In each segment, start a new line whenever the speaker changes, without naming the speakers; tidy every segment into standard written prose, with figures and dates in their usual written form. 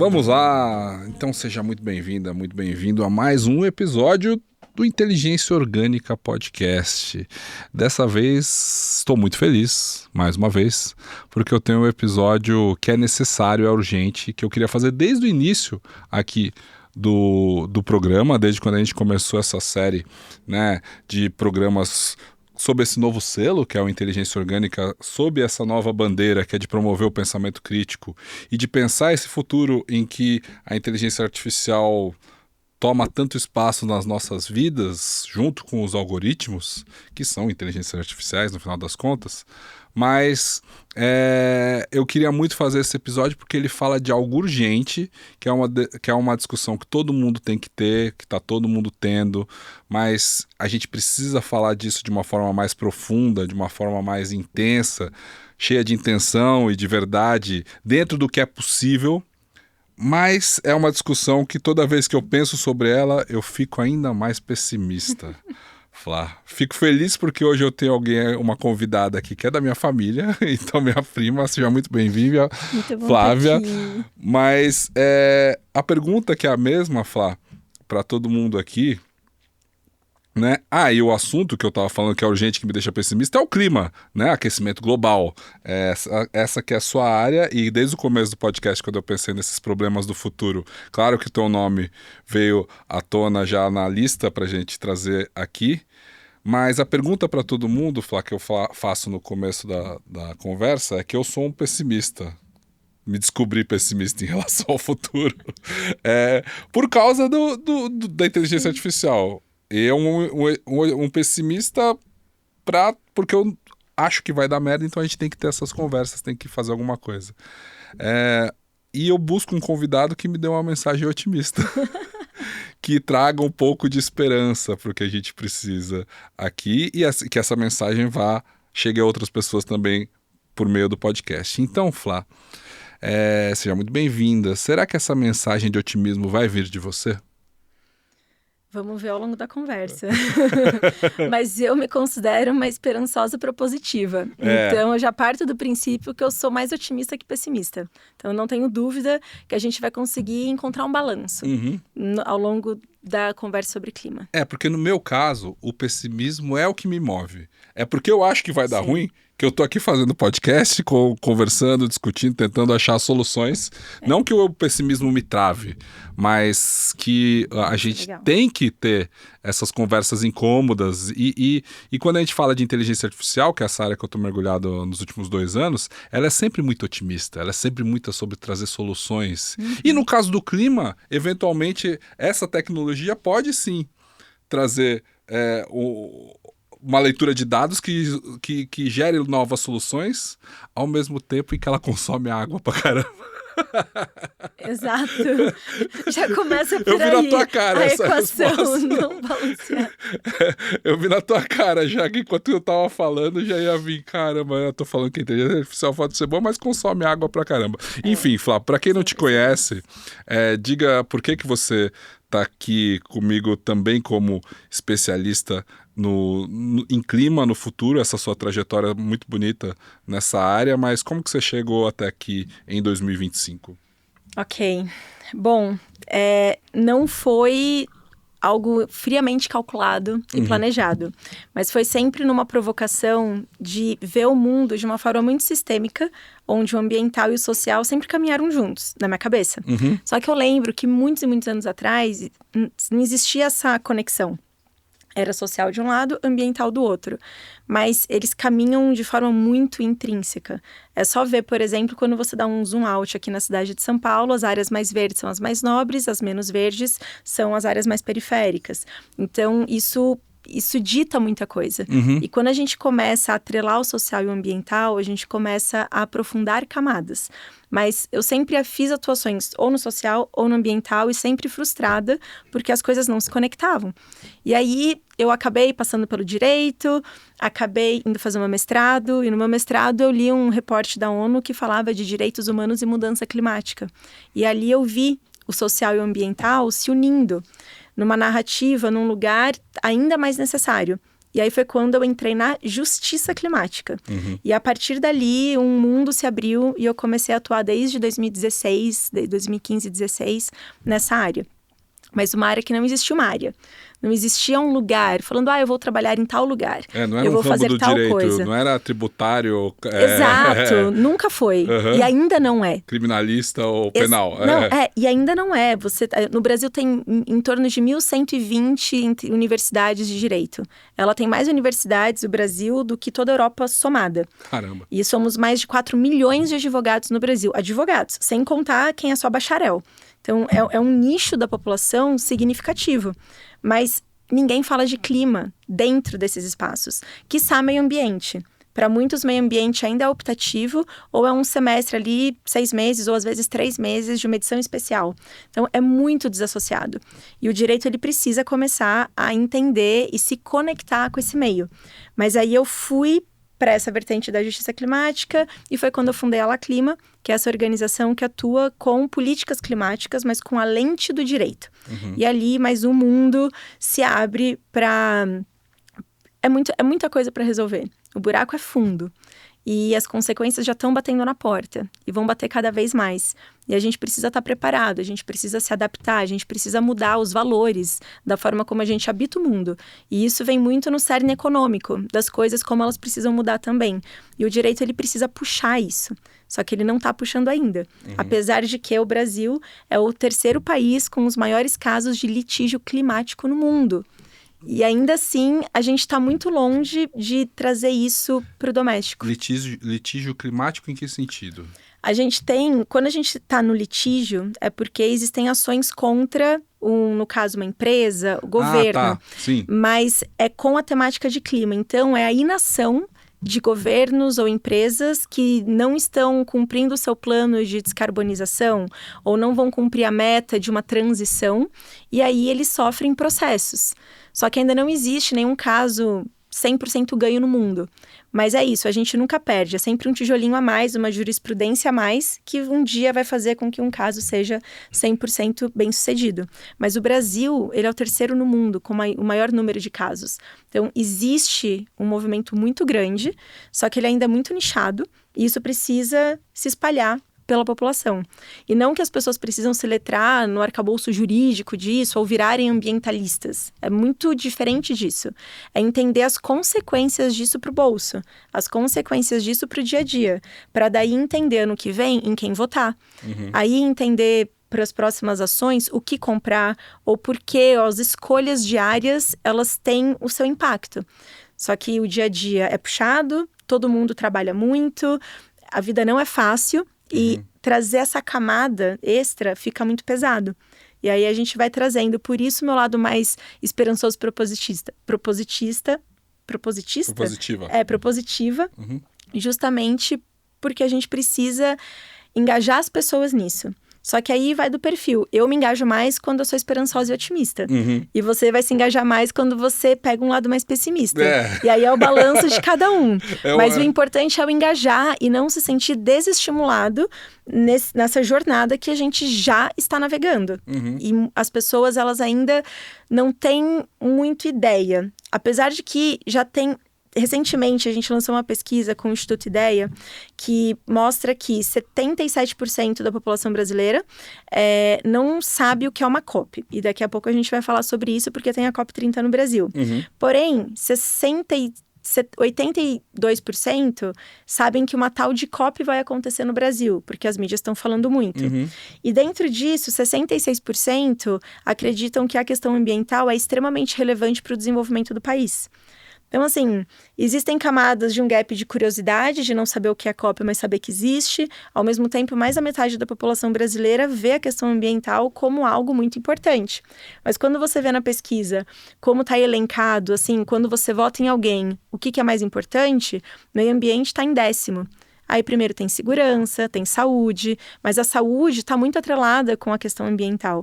Vamos lá! Então seja muito bem-vinda, muito bem-vindo a mais um episódio do Inteligência Orgânica Podcast. Dessa vez estou muito feliz, mais uma vez, porque eu tenho um episódio que é necessário, é urgente, que eu queria fazer desde o início aqui do programa, desde quando a gente começou essa série, né, de programas sob esse novo selo, que é o Inteligência Orgânica, sob essa nova bandeira, que é de promover o pensamento crítico e de pensar esse futuro em que a inteligência artificial toma tanto espaço nas nossas vidas, junto com os algoritmos, que são inteligências artificiais, no final das contas. Mas eu queria muito fazer esse episódio porque ele fala de algo urgente, que é uma discussão que todo mundo tem que ter, que está todo mundo tendo, mas a gente precisa falar disso de uma forma mais profunda, de uma forma mais intensa, cheia de intenção e de verdade, dentro do que é possível. Mas é uma discussão que toda vez que eu penso sobre ela, eu fico ainda mais pessimista. Flá. Fico feliz porque hoje eu tenho uma convidada aqui que é da minha família, então minha prima, seja muito bem-vinda, Flávia. Mas a pergunta que é a mesma, Flá, para todo mundo aqui, né? E o assunto que eu estava falando que é urgente, que me deixa pessimista, é o clima, né? Aquecimento global. Essa que é a sua área, e desde o começo do podcast, quando eu pensei nesses problemas do futuro, claro que o teu nome veio à tona já na lista para a gente trazer aqui, mas a pergunta para todo mundo, Flá, que eu faço no começo da conversa, é que eu sou um pessimista. Me descobri pessimista em relação ao futuro. Por causa da inteligência artificial. E um pessimista porque eu acho que vai dar merda, então a gente tem que ter essas conversas, tem que fazer alguma coisa. E eu busco um convidado que me dê uma mensagem otimista, que traga um pouco de esperança para o que a gente precisa aqui e que essa mensagem chegue a outras pessoas também por meio do podcast. Então, Flá, seja muito bem-vinda. Será que essa mensagem de otimismo vai vir de você?
Vamos ver ao longo da conversa. Mas eu me considero uma esperançosa propositiva. Então, eu já parto do princípio que eu sou mais otimista que pessimista. Então, eu não tenho dúvida que a gente vai conseguir encontrar um balanço ao longo da conversa sobre clima.
Porque no meu caso, o pessimismo é o que me move. É porque eu acho que vai dar ruim que eu tô aqui fazendo podcast, conversando, discutindo, tentando achar soluções. Não que o pessimismo me trave, mas que a gente tem que ter essas conversas incômodas. E quando a gente fala de inteligência artificial, que é essa área que eu tô mergulhado nos últimos 2 anos, ela é sempre muito otimista, ela é sempre muito sobre trazer soluções. E no caso do clima, eventualmente, essa tecnologia pode sim trazer uma leitura de dados que gere novas soluções, ao mesmo tempo em que ela consome água pra caramba.
Exato. Já começa por aí.
Eu vi na tua cara
a
essa
equação
resposta.
não balanceada.
Eu vi na tua cara já que enquanto eu tava falando já ia vir, caramba, eu tô falando que a inteligência artificial pode ser boa, mas consome água pra caramba. Enfim, Flá, pra quem não te conhece, diga por que você tá aqui comigo também como especialista em clima no futuro, essa sua trajetória muito bonita nessa área, mas como que você chegou até aqui em 2025?
Ok. Bom, não foi algo friamente calculado e planejado, mas foi sempre numa provocação de ver o mundo de uma forma muito sistêmica, onde o ambiental e o social sempre caminharam juntos, na minha cabeça. Só que eu lembro que muitos e muitos anos atrás não existia essa conexão. Era social de um lado, ambiental do outro. Mas eles caminham de forma muito intrínseca. É só ver, por exemplo, quando você dá um zoom out aqui na cidade de São Paulo, as áreas mais verdes são as mais nobres, as menos verdes são as áreas mais periféricas. Então, isso dita muita coisa. E quando a gente começa a atrelar o social e o ambiental, a gente começa a aprofundar camadas. Mas eu sempre fiz atuações ou no social ou no ambiental e sempre frustrada porque as coisas não se conectavam. E aí eu acabei passando pelo direito, acabei indo fazer meu mestrado e no meu mestrado eu li um reporte da ONU que falava de direitos humanos e mudança climática. E ali eu vi o social e o ambiental se unindo numa narrativa, num lugar ainda mais necessário. E aí foi quando eu entrei na justiça climática. E a partir dali, um mundo se abriu e eu comecei a atuar desde 2016, 2015, 2016, nessa área. Mas uma área que não existia uma área. Não existia um lugar falando, eu vou trabalhar em tal lugar.
Não era
eu vou fazer
do
tal
direito,
coisa.
Não era tributário.
Exato, nunca foi. E ainda não é.
Criminalista ou penal.
E ainda não é. No Brasil tem em torno de 1.120 universidades de direito. Ela tem mais universidades, o Brasil, do que toda a Europa somada.
Caramba.
E somos mais de 4 milhões de advogados no Brasil. Advogados, sem contar quem é só bacharel. Então, é um nicho da população significativo. Mas ninguém fala de clima dentro desses espaços. Quiçá meio ambiente. Para muitos, meio ambiente ainda é optativo ou é um semestre ali, 6 meses ou às vezes 3 meses de uma edição especial. Então, é muito desassociado. E o direito, ele precisa começar a entender e se conectar com esse meio. Mas aí eu fui para essa vertente da justiça climática e foi quando eu fundei a Laclima, que é essa organização que atua com políticas climáticas, mas com a lente do direito. E ali, mais um mundo se abre para... É muita coisa para resolver. O buraco é fundo. E as consequências já estão batendo na porta. E vão bater cada vez mais. E a gente precisa estar preparado, a gente precisa se adaptar, a gente precisa mudar os valores da forma como a gente habita o mundo. E isso vem muito no cerne econômico, das coisas como elas precisam mudar também. E o direito, ele precisa puxar isso. Só que ele não está puxando ainda. Apesar de que o Brasil é o 3º país com os maiores casos de litígio climático no mundo. E ainda assim, a gente está muito longe de trazer isso para o doméstico.
Litígio climático em que sentido?
Quando a gente está no litígio, é porque existem ações contra, no caso, uma empresa, o governo.
Tá. Sim.
Mas é com a temática de clima. Então, é a inação de governos ou empresas que não estão cumprindo o seu plano de descarbonização ou não vão cumprir a meta de uma transição, e aí eles sofrem processos. Só que ainda não existe nenhum caso 100% ganho no mundo. Mas é isso, a gente nunca perde. É sempre um tijolinho a mais, uma jurisprudência a mais, que um dia vai fazer com que um caso seja 100% bem sucedido. Mas o Brasil, ele é o 3º no mundo, com o maior número de casos. Então, existe um movimento muito grande, só que ele ainda é muito nichado, e isso precisa se espalhar pela população. E não que as pessoas precisam se letrar no arcabouço jurídico disso ou virarem ambientalistas. É muito diferente disso. É entender as consequências disso para o bolso, as consequências disso para o dia a dia, para daí entender ano que vem em quem votar. Aí entender para as próximas ações o que comprar ou por que as escolhas diárias elas têm o seu impacto. Só que o dia a dia é puxado, todo mundo trabalha muito, a vida não é fácil. E trazer essa camada extra fica muito pesado. E aí a gente vai trazendo. Por isso, meu lado mais esperançoso propositiva. Justamente porque a gente precisa engajar as pessoas nisso. Só que aí vai do perfil. Eu me engajo mais quando eu sou esperançosa e otimista. E você vai se engajar mais quando você pega um lado mais pessimista. E aí é o balanço de cada um. Mas o importante é o engajar e não se sentir desestimulado nessa jornada que a gente já está navegando. E as pessoas, elas ainda não têm muito ideia. Apesar de que já tem... Recentemente, a gente lançou uma pesquisa com o Instituto Ideia que mostra que 77% da população brasileira não sabe o que é uma COP. E daqui a pouco a gente vai falar sobre isso, porque tem a COP30 no Brasil. Porém, 82% sabem que uma tal de COP vai acontecer no Brasil, porque as mídias estão falando muito. E dentro disso, 66% acreditam que a questão ambiental é extremamente relevante para o desenvolvimento do país. Então, assim, existem camadas de um gap de curiosidade, de não saber o que é COP, mas saber que existe. Ao mesmo tempo, mais da metade da população brasileira vê a questão ambiental como algo muito importante. Mas quando você vê na pesquisa como está elencado, assim, quando você vota em alguém, o que é mais importante, meio ambiente está em 10º. Aí primeiro tem segurança, tem saúde, mas a saúde está muito atrelada com a questão ambiental.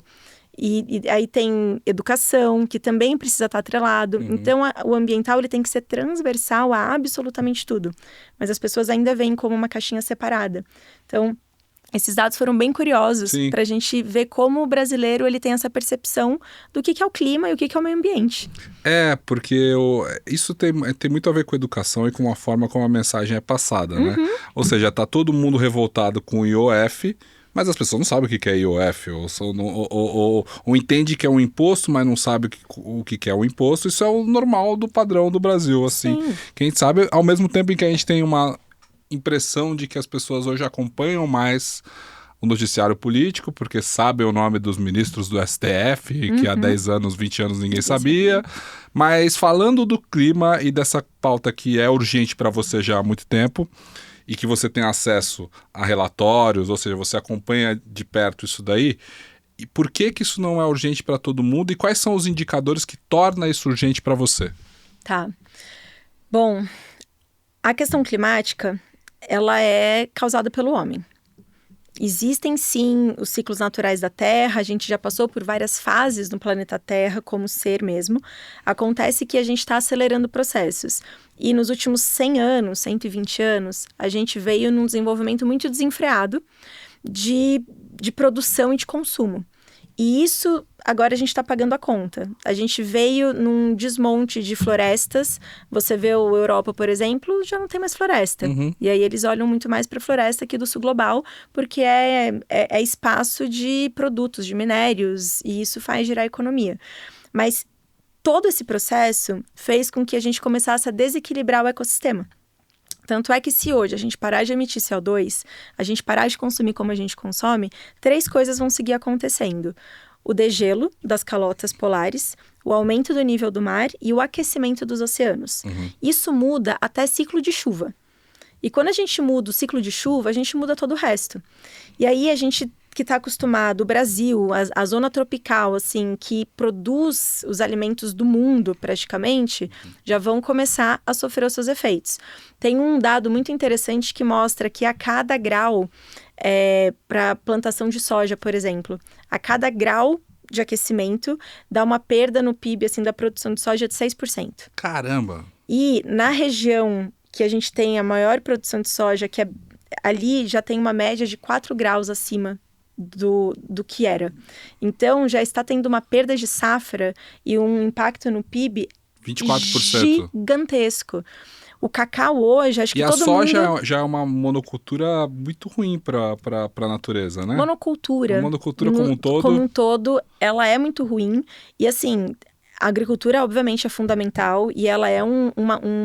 E aí tem educação, que também precisa estar atrelado. Então, o ambiental ele tem que ser transversal a absolutamente tudo. Mas as pessoas ainda veem como uma caixinha separada. Então, Esses dados foram bem curiosos
Sim.
para a gente ver como o brasileiro ele tem essa percepção do que é o clima e o que é o meio ambiente.
Porque isso tem muito a ver com a educação e com a forma como a mensagem é passada, né? Ou seja, tá todo mundo revoltado com o IOF, mas as pessoas não sabem o que é IOF, ou entende que é um imposto, mas não sabe o que é o imposto. Isso é o normal do padrão do Brasil, assim.
Sim.
Quem sabe, ao mesmo tempo em que a gente tem uma impressão de que as pessoas hoje acompanham mais o noticiário político, porque sabem o nome dos ministros do STF, que há 10 anos, 20 anos ninguém sabia. Mas falando do clima e dessa pauta que é urgente para você já há muito tempo, e que você tem acesso a relatórios, ou seja, você acompanha de perto isso daí, e por que isso não é urgente para todo mundo e quais são os indicadores que tornam isso urgente para você?
Tá. Bom, a questão climática, ela é causada pelo homem. Existem, sim, os ciclos naturais da Terra, a gente já passou por várias fases no planeta Terra, como ser mesmo. Acontece que a gente está acelerando processos. E nos últimos 100 anos, 120 anos, a gente veio num desenvolvimento muito desenfreado de produção e de consumo. E isso, agora a gente está pagando a conta. A gente veio num desmonte de florestas. Você vê a Europa, por exemplo, já não tem mais floresta. E aí eles olham muito mais para a floresta aqui do sul global, porque é espaço de produtos, de minérios, e isso faz girar a economia. Mas todo esse processo fez com que a gente começasse a desequilibrar o ecossistema. Tanto é que se hoje a gente parar de emitir CO2, a gente parar de consumir como a gente consome, 3 coisas vão seguir acontecendo. O degelo das calotas polares, o aumento do nível do mar e o aquecimento dos oceanos. Isso muda até ciclo de chuva. E quando a gente muda o ciclo de chuva, a gente muda todo o resto. E aí a gente que está acostumado, o Brasil, a zona tropical, assim, que produz os alimentos do mundo, praticamente, já vão começar a sofrer os seus efeitos. Tem um dado muito interessante que mostra que a cada grau, para plantação de soja, por exemplo, a cada grau de aquecimento, dá uma perda no PIB, assim, da produção de soja de 6%.
Caramba!
E na região que a gente tem a maior produção de soja, que ali já tem uma média de 4 graus acima do que era. Então, já está tendo uma perda de safra e um impacto no PIB
24%.
Gigantesco. O cacau hoje, acho que todo mundo...
E a soja já é uma monocultura muito ruim para a natureza, né?
Monocultura.
A monocultura como um todo...
Como um todo, ela é muito ruim. E assim, a agricultura, obviamente, é fundamental e ela é um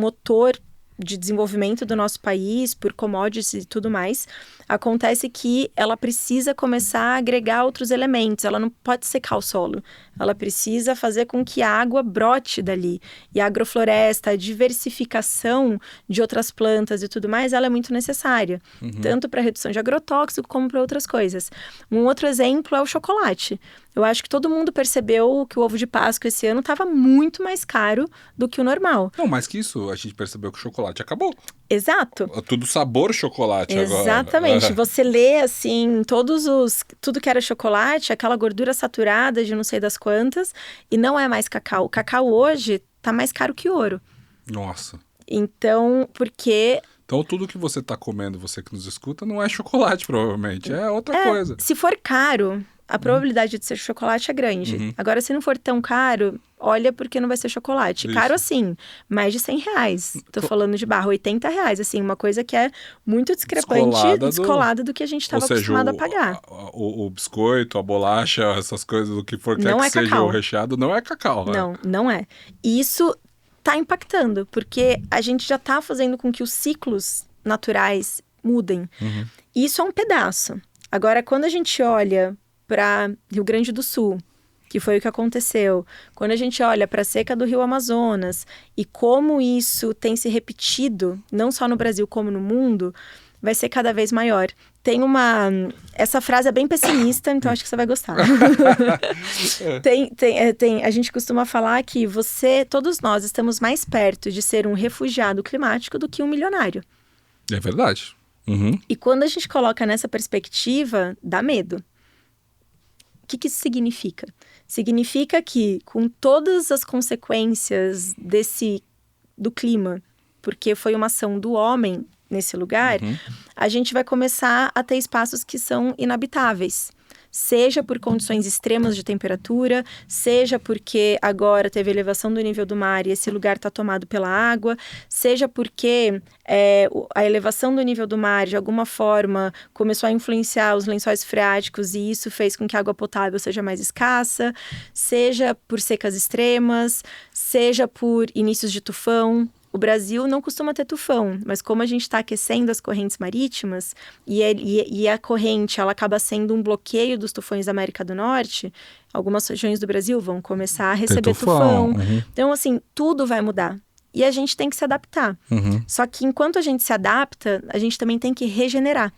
motor de desenvolvimento do nosso país, por commodities e tudo mais. Acontece que ela precisa começar a agregar outros elementos, ela não pode secar o solo, ela precisa fazer com que a água brote dali. E a agrofloresta, a diversificação de outras plantas e tudo mais, ela é muito necessária, tanto para redução de agrotóxico como para outras coisas. Um outro exemplo é o chocolate. Eu acho que todo mundo percebeu que o ovo de Páscoa esse ano estava muito mais caro do que o normal.
Não, mais que isso, a gente percebeu que o chocolate acabou.
Exato.
Tudo sabor chocolate agora.
Exatamente. Você lê, assim, tudo que era chocolate, aquela gordura saturada de não sei das quantas, e não é mais cacau. O cacau hoje tá mais caro que ouro.
Nossa.
Então, porque...
Então, tudo que você tá comendo, você que nos escuta, não é chocolate, provavelmente. É outra coisa.
Se for caro, a probabilidade de ser chocolate é grande. Agora, se não for tão caro, olha porque não vai ser chocolate.
Isso.
Caro assim, mais de R$100. Tô falando de barra, R$80, assim, uma coisa que é muito discrepante, descolada do que a gente estava acostumado a pagar.
O biscoito, a bolacha, essas coisas, do que for que
Não é
seja
cacau.
o recheado, não é cacau.
Não é. E isso tá impactando, porque a gente já tá fazendo com que os ciclos naturais mudem. E isso é um pedaço. Agora, quando a gente olha para Rio Grande do Sul, que foi o que aconteceu, quando a gente olha para a seca do Rio Amazonas e como isso tem se repetido, não só no Brasil como no mundo, vai ser cada vez maior. Essa frase é bem pessimista, então acho que você vai gostar. A gente costuma falar que todos nós estamos mais perto de ser um refugiado climático do que um milionário.
É verdade.
E quando a gente coloca nessa perspectiva, dá medo. O que isso significa? Significa que, com todas as consequências do clima, porque foi uma ação do homem nesse lugar, a gente vai começar a ter espaços que são inabitáveis. Seja por condições extremas de temperatura, seja porque agora teve elevação do nível do mar e esse lugar está tomado pela água, seja porque a elevação do nível do mar, de alguma forma, começou a influenciar os lençóis freáticos e isso fez com que a água potável seja mais escassa, seja por secas extremas, seja por inícios de tufão. O Brasil não costuma ter tufão, mas como a gente está aquecendo as correntes marítimas e a corrente ela acaba sendo um bloqueio dos tufões da América do Norte, algumas regiões do Brasil vão começar a receber tufão. Então, assim, tudo vai mudar. E a gente tem que se adaptar. Só que enquanto a gente se adapta, a gente também tem que regenerar.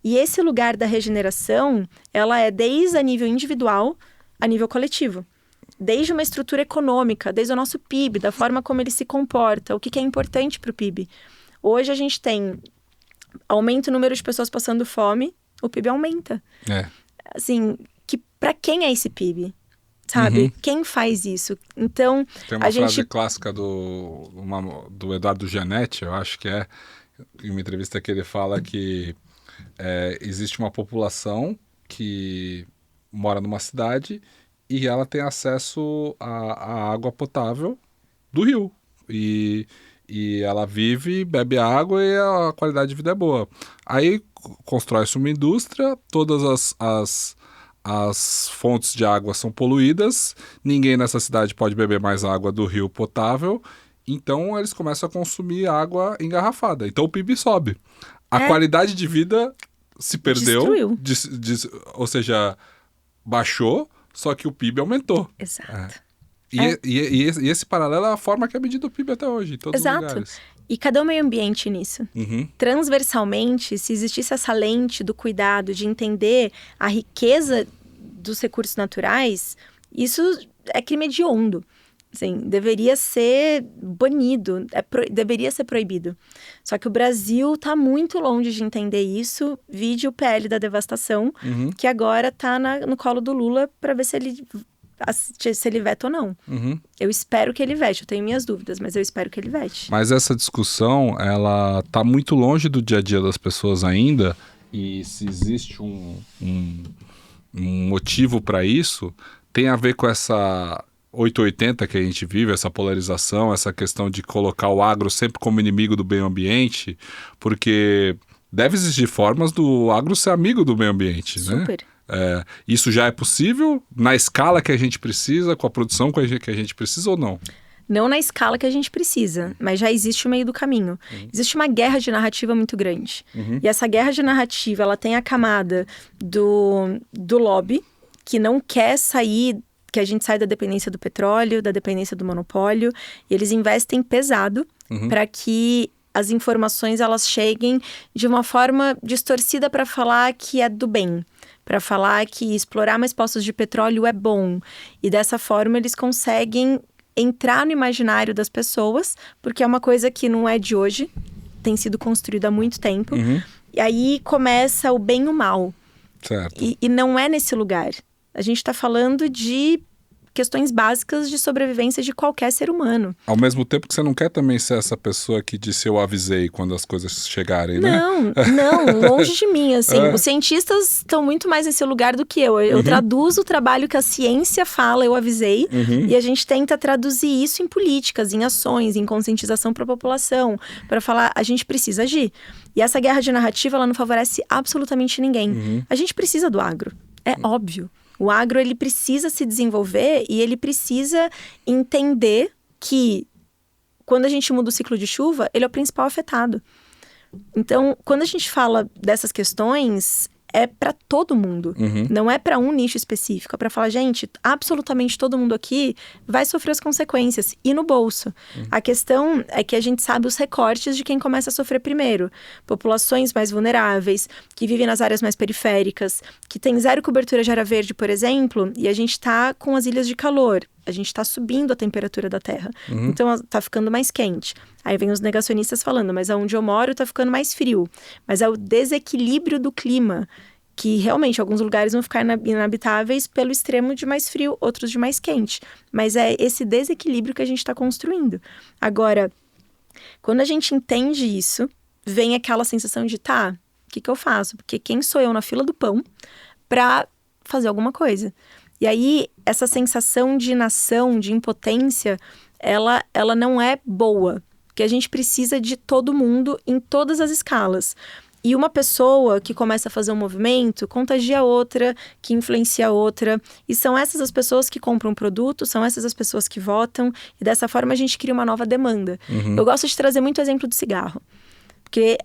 E esse lugar da regeneração, ela é desde a nível individual a nível coletivo. Desde uma estrutura econômica, desde o nosso PIB, da forma como ele se comporta, o que é importante para o PIB. Hoje a gente tem aumenta o número de pessoas passando fome, o PIB aumenta. Assim, para quem é esse PIB? Sabe? Quem faz isso? Então,
tem uma frase clássica do Eduardo Gianetti, eu acho que em uma entrevista que ele fala que existe uma população que mora numa cidade e ela tem acesso à água potável do rio. E ela vive, bebe água e a qualidade de vida é boa. Aí constrói-se uma indústria, todas as fontes de água são poluídas, ninguém nessa cidade pode beber mais água do rio potável, então eles começam a consumir água engarrafada. Então o PIB sobe. A qualidade de vida se perdeu, ou seja, baixou, só que o PIB aumentou.
Exato.
E esse paralelo é a forma que é medido o PIB até hoje, em todos os lugares.
E cadê o meio ambiente nisso? Transversalmente, se existisse essa lente do cuidado, de entender a riqueza dos recursos naturais, isso é crime hediondo. Assim, deveria ser banido, deveria ser proibido. Só que o Brasil está muito longe de entender isso. Vide o PL da devastação, que agora está no colo do Lula para ver se ele veta ou não. Eu espero que ele vete, eu tenho minhas dúvidas, mas eu espero que ele vete.
Mas essa discussão, ela está muito longe do dia a dia das pessoas ainda, e se existe um motivo para isso, tem a ver com essa 880 que a gente vive, essa polarização, essa questão de colocar o agro sempre como inimigo do meio ambiente, porque deve existir formas do agro ser amigo do meio ambiente,
Super.
né? Isso já é possível na escala que a gente precisa, com a produção que a gente precisa ou não?
Não na escala que a gente precisa, mas já existe o meio do caminho. Existe uma guerra de narrativa muito grande. E essa guerra de narrativa, ela tem a camada do lobby, que não quer sair, que a gente saia da dependência do petróleo, da dependência do monopólio, e eles investem pesado para que as informações elas cheguem de uma forma distorcida para falar que é do bem, para falar que explorar mais poços de petróleo é bom. E dessa forma eles conseguem entrar no imaginário das pessoas, porque é uma coisa que não é de hoje, tem sido construída há muito tempo. E aí começa o bem e o mal.
Certo.
E não é nesse lugar. A gente está falando de questões básicas de sobrevivência de qualquer ser humano.
Ao mesmo tempo que você não quer também ser essa pessoa que disse eu avisei quando as coisas chegarem, né?
Não, longe de mim, assim. Os cientistas estão muito mais nesse lugar do que eu. Eu traduzo o trabalho que a ciência fala, eu avisei, e a gente tenta traduzir isso em políticas, em ações, em conscientização para a população, para falar, a gente precisa agir. E essa guerra de narrativa, ela não favorece absolutamente ninguém. A gente precisa do agro, é óbvio. O agro, ele precisa se desenvolver e ele precisa entender que quando a gente muda o ciclo de chuva, ele é o principal afetado. Então, quando a gente fala dessas questões, é para todo mundo. Não é para um nicho específico. É para falar, gente, absolutamente todo mundo aqui vai sofrer as consequências. E no bolso. A questão é que a gente sabe os recortes de quem começa a sofrer primeiro. Populações mais vulneráveis, que vivem nas áreas mais periféricas, que tem zero cobertura de área verde, por exemplo, e a gente está com as ilhas de calor. A gente está subindo a temperatura da Terra. Então, está ficando mais quente. Aí vem os negacionistas falando, mas aonde eu moro está ficando mais frio. Mas é o desequilíbrio do clima, que realmente alguns lugares vão ficar inabitáveis pelo extremo de mais frio, outros de mais quente. Mas é esse desequilíbrio que a gente está construindo. Agora, quando a gente entende isso, vem aquela sensação de, tá, o que eu faço? Porque quem sou eu na fila do pão pra fazer alguma coisa? E aí, essa sensação de inação, de impotência, ela não é boa. Porque a gente precisa de todo mundo em todas as escalas. E uma pessoa que começa a fazer um movimento contagia outra, que influencia outra. E são essas as pessoas que compram um produto, são essas as pessoas que votam. E dessa forma a gente cria uma nova demanda. Eu gosto de trazer muito o exemplo do cigarro. Porque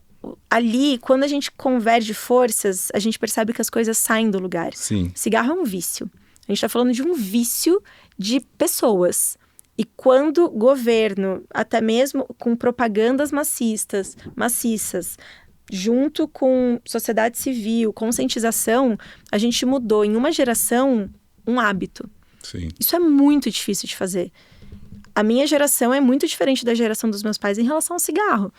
ali, quando a gente converge forças, a gente percebe que as coisas saem do lugar.
Sim.
Cigarro é um vício. A gente está falando de um vício de pessoas. E quando governo, até mesmo com propagandas maciças, junto com sociedade civil, conscientização, a gente mudou em uma geração um hábito.
Sim.
Isso é muito difícil de fazer. A minha geração é muito diferente da geração dos meus pais em relação ao cigarro.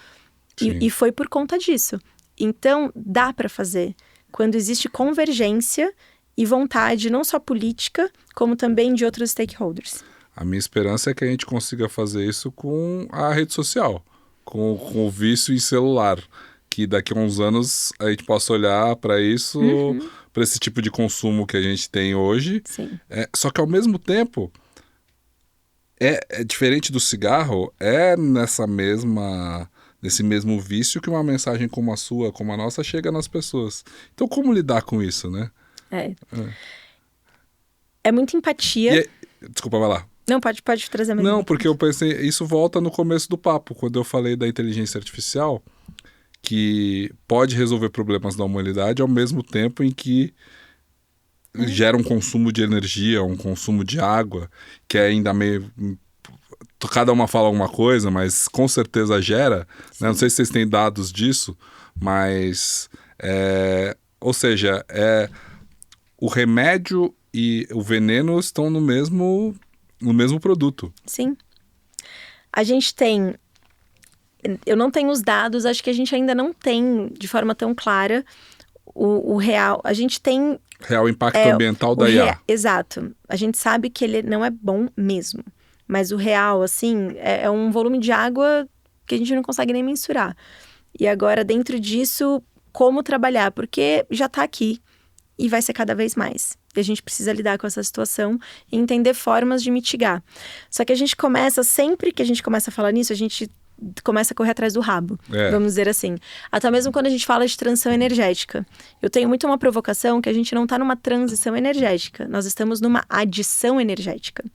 E foi por conta disso. Então, dá para fazer. Quando existe convergência e vontade, não só política, como também de outros stakeholders.
A minha esperança é que a gente consiga fazer isso com a rede social, com o vício em celular. Que daqui a uns anos a gente possa olhar para isso, para esse tipo de consumo que a gente tem hoje.
Sim.
Só que ao mesmo tempo, é diferente do cigarro, nesse mesmo vício que uma mensagem como a sua, como a nossa, chega nas pessoas. Então como lidar com isso, né?
É muita empatia.
Desculpa, vai lá.
Não, pode trazer mais.
Não, porque eu pensei, isso volta no começo do papo, quando eu falei da inteligência artificial, que pode resolver problemas da humanidade ao mesmo tempo em que gera um consumo de energia, um consumo de água, que é ainda meio... Cada uma fala alguma coisa, mas com certeza gera. Né? Não sei se vocês têm dados disso, mas... ou seja, o remédio e o veneno estão no mesmo produto.
Sim. A gente tem... Eu não tenho os dados, acho que a gente ainda não tem de forma tão clara o real. A gente tem...
Real impacto ambiental da IA.
Exato. A gente sabe que ele não é bom mesmo. Mas o real, assim, é um volume de água que a gente não consegue nem mensurar. E agora, dentro disso, como trabalhar? Porque já está aqui e vai ser cada vez mais. E a gente precisa lidar com essa situação e entender formas de mitigar. Só que a gente começa, sempre que a gente começa a falar nisso, a gente começa a correr atrás do rabo, vamos dizer assim. Até mesmo quando a gente fala de transição energética. Eu tenho muito uma provocação que a gente não está numa transição energética, nós estamos numa adição energética.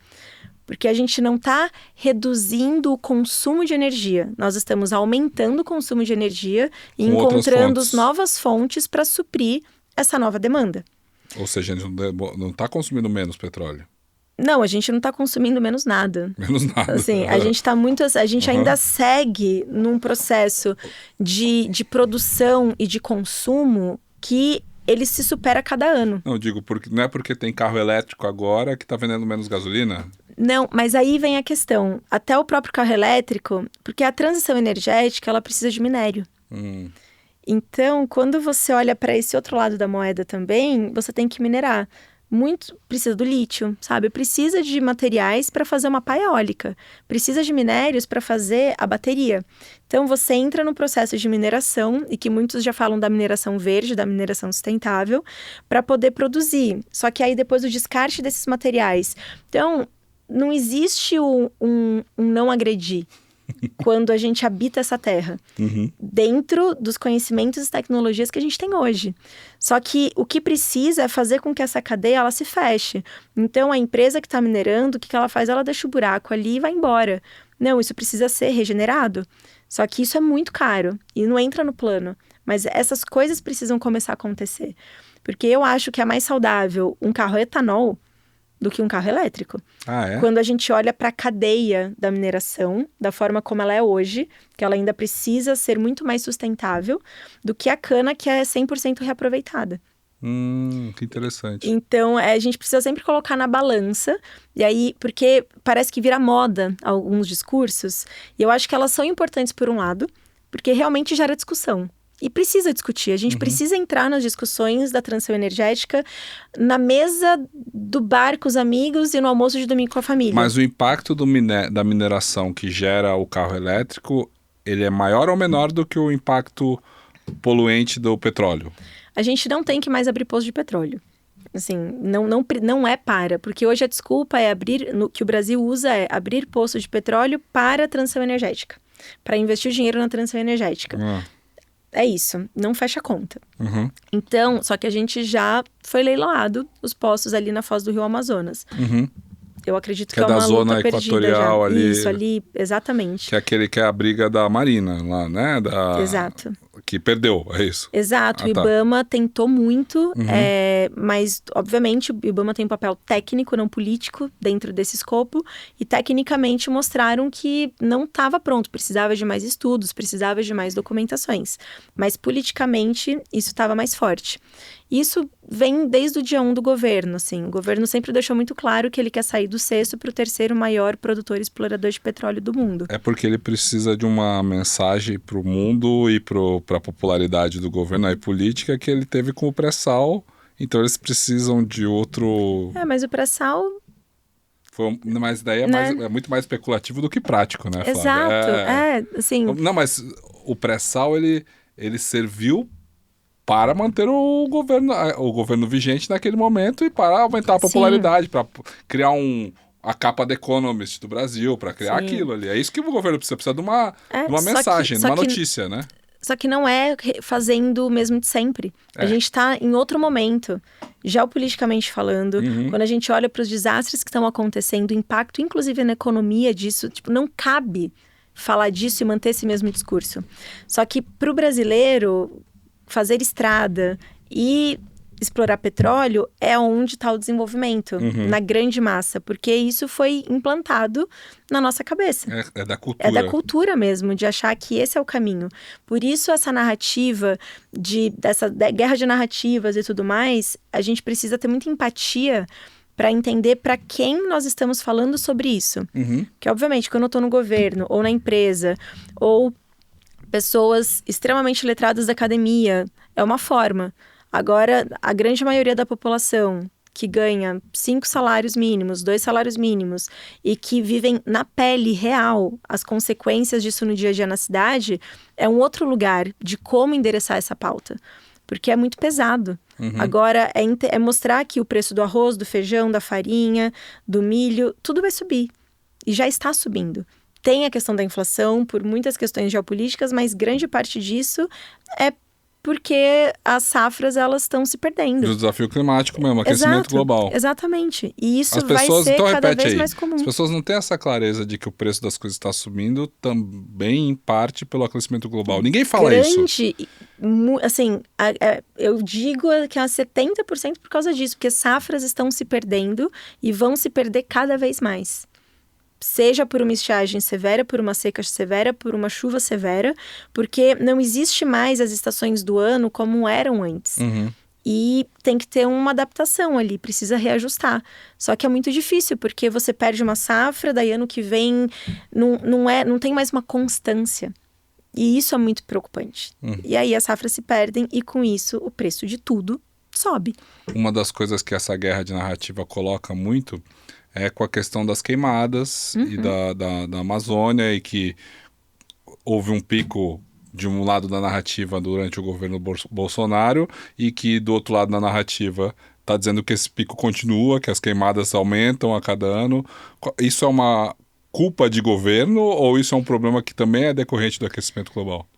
Porque a gente não está reduzindo o consumo de energia, nós estamos aumentando o consumo de energia e encontrando novas fontes para suprir essa nova demanda.
Ou seja, a gente não está consumindo menos petróleo.
Não, a gente não está consumindo menos nada.
Menos nada.
Assim, a gente tá muito... A gente ainda segue num processo de produção e de consumo que ele se supera a cada ano.
Não, digo, não é porque tem carro elétrico agora que está vendendo menos gasolina?
Não, mas aí vem a questão. Até o próprio carro elétrico, porque a transição energética, ela precisa de minério. Então, quando você olha para esse outro lado da moeda também, você tem que minerar. Muito precisa do lítio, sabe? Precisa de materiais para fazer uma pá eólica. Precisa de minérios para fazer a bateria. Então, você entra no processo de mineração, e que muitos já falam da mineração verde, da mineração sustentável, para poder produzir. Só que aí, depois, o descarte desses materiais. Então, não existe um não agredir quando a gente habita essa terra, dentro dos conhecimentos e tecnologias que a gente tem hoje. Só que o que precisa é fazer com que essa cadeia ela se feche. Então, a empresa que está minerando, o que ela faz? Ela deixa o buraco ali e vai embora. Não, isso precisa ser regenerado. Só que isso é muito caro e não entra no plano. Mas essas coisas precisam começar a acontecer. Porque eu acho que é mais saudável um carro etanol do que um carro elétrico. Quando a gente olha para a cadeia da mineração, da forma como ela é hoje, que ela ainda precisa ser muito mais sustentável do que a cana que é 100% reaproveitada.
Que interessante.
Então, a gente precisa sempre colocar na balança, e aí, porque parece que vira moda alguns discursos, e eu acho que elas são importantes por um lado, porque realmente gera discussão. E precisa discutir, a gente precisa entrar nas discussões da transição energética na mesa do bar com os amigos e no almoço de domingo com a família.
Mas o impacto da mineração que gera o carro elétrico, ele é maior ou menor do que o impacto poluente do petróleo?
A gente não tem que mais abrir poço de petróleo. Assim, não é porque hoje a desculpa é que o Brasil usa é abrir poço de petróleo para a transição energética, para investir o dinheiro na transição energética. É isso, não fecha a conta.
Uhum.
Então, só que a gente já foi leiloado os poços ali na foz do Rio Amazonas.
Uhum.
Eu acredito que
é
é
da
uma
zona
luta perdida
equatorial
já.
ali.
Isso, ali, exatamente.
Que é aquele que é a briga da Marina lá, né?
Exato.
Que perdeu, é isso?
Exato, o
tá.
IBAMA tentou muito, mas obviamente o IBAMA tem um papel técnico, não político, dentro desse escopo, e tecnicamente mostraram que não estava pronto, precisava de mais estudos, precisava de mais documentações, mas politicamente isso estava mais forte. Isso vem desde o dia 1 do governo, assim, o governo sempre deixou muito claro que ele quer sair do sexto para o terceiro maior produtor e explorador de petróleo do mundo.
É porque ele precisa de uma mensagem para o mundo e para a popularidade do governo e política que ele teve com o pré-sal, então eles precisam de outro...
Mas o pré-sal...
Mas daí é muito mais especulativo do que prático, né, Flávia?
Exato, assim...
Não, mas o pré-sal, ele serviu para manter o governo vigente naquele momento e para aumentar a popularidade, para criar a capa da Economist do Brasil, para criar aquilo ali. É isso que o governo precisa de uma mensagem, de uma notícia, né?
Só que não é fazendo o mesmo de sempre. A gente está em outro momento, geopoliticamente falando, quando a gente olha para os desastres que estão acontecendo, o impacto, inclusive, na economia disso, não cabe falar disso e manter esse mesmo discurso. Só que para o brasileiro, fazer estrada e explorar petróleo é onde está o desenvolvimento, na grande massa, porque isso foi implantado na nossa cabeça.
É da cultura.
É da cultura mesmo, de achar que esse é o caminho. Por isso essa narrativa, dessa guerra de narrativas e tudo mais, a gente precisa ter muita empatia para entender para quem nós estamos falando sobre isso. Porque, obviamente, quando eu estou no governo, ou na empresa, ou pessoas extremamente letradas da academia, é uma forma. Agora, a grande maioria da população que ganha 5 salários mínimos, 2 salários mínimos, e que vivem na pele real as consequências disso no dia a dia na cidade, é um outro lugar de como endereçar essa pauta. Porque é muito pesado. Agora, é mostrar que o preço do arroz, do feijão, da farinha, do milho, tudo vai subir. E já está subindo. Tem a questão da inflação por muitas questões geopolíticas, mas grande parte disso é porque as safras, elas estão se perdendo.
Do desafio climático mesmo, aquecimento global.
Exatamente. E isso vai ser cada vez mais comum.
As pessoas não têm essa clareza de que o preço das coisas está subindo também, em parte, pelo aquecimento global. Ninguém fala isso.
Assim, eu digo que é 70% por causa disso, porque safras estão se perdendo e vão se perder cada vez mais. Seja por uma estiagem severa, por uma seca severa, por uma chuva severa, porque não existe mais as estações do ano como eram antes. E tem que ter uma adaptação ali, precisa reajustar. Só que é muito difícil, porque você perde uma safra, daí ano que vem não tem mais uma constância. E isso é muito preocupante. E aí as safras se perdem e com isso o preço de tudo sobe.
Uma das coisas que essa guerra de narrativa coloca muito é com a questão das queimadas e da Amazônia, e que houve um pico de um lado da narrativa durante o governo Bolsonaro e que do outro lado da narrativa está dizendo que esse pico continua, que as queimadas aumentam a cada ano. Isso é uma culpa de governo ou isso é um problema que também é decorrente do aquecimento global?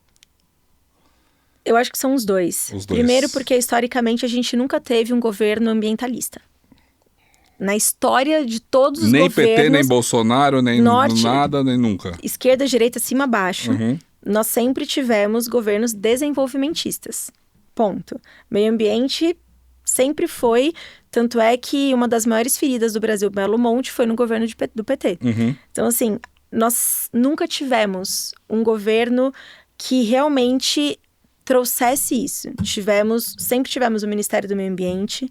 Eu acho que são os dois. Primeiro porque historicamente a gente nunca teve um governo ambientalista. Na história de todos os governos...
Nem PT, nem Bolsonaro, nem nada, nem nunca.
Esquerda, direita, cima, baixo. Nós sempre tivemos governos desenvolvimentistas. Ponto. Meio ambiente sempre foi... Tanto é que uma das maiores feridas do Brasil, Belo Monte, foi no governo do PT. Então, assim, nós nunca tivemos um governo que realmente trouxesse isso. Sempre tivemos o Ministério do Meio Ambiente...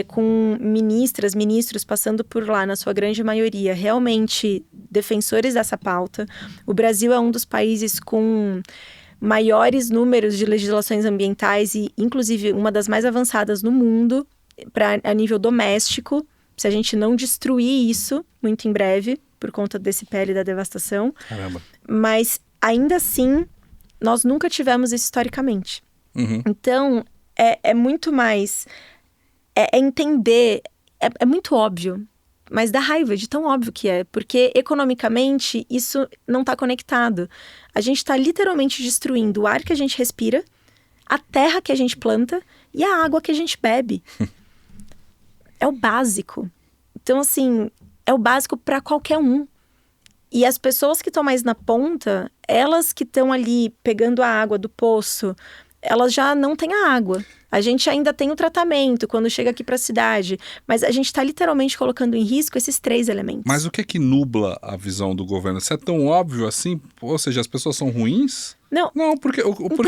com ministros passando por lá, na sua grande maioria, realmente defensores dessa pauta. O Brasil é um dos países com maiores números de legislações ambientais e, inclusive, uma das mais avançadas no mundo a nível doméstico. Se a gente não destruir isso muito em breve, por conta desse PL da devastação.
Caramba.
Mas ainda assim, nós nunca tivemos isso historicamente.
Uhum.
Então, é muito mais... É entender... É muito óbvio, mas dá raiva de tão óbvio que é. Porque, economicamente, isso não está conectado. A gente está literalmente destruindo o ar que a gente respira, a terra que a gente planta e a água que a gente bebe. É o básico. Então, assim, é o básico para qualquer um. E as pessoas que estão mais na ponta, elas que estão ali pegando a água do poço, elas já não têm a água. A gente ainda tem o tratamento quando chega aqui para a cidade, mas a gente está literalmente colocando em risco esses 3 elementos.
Mas o que é que nubla a visão do governo? Se é tão óbvio assim, ou seja, as pessoas são ruins?
Não,
por que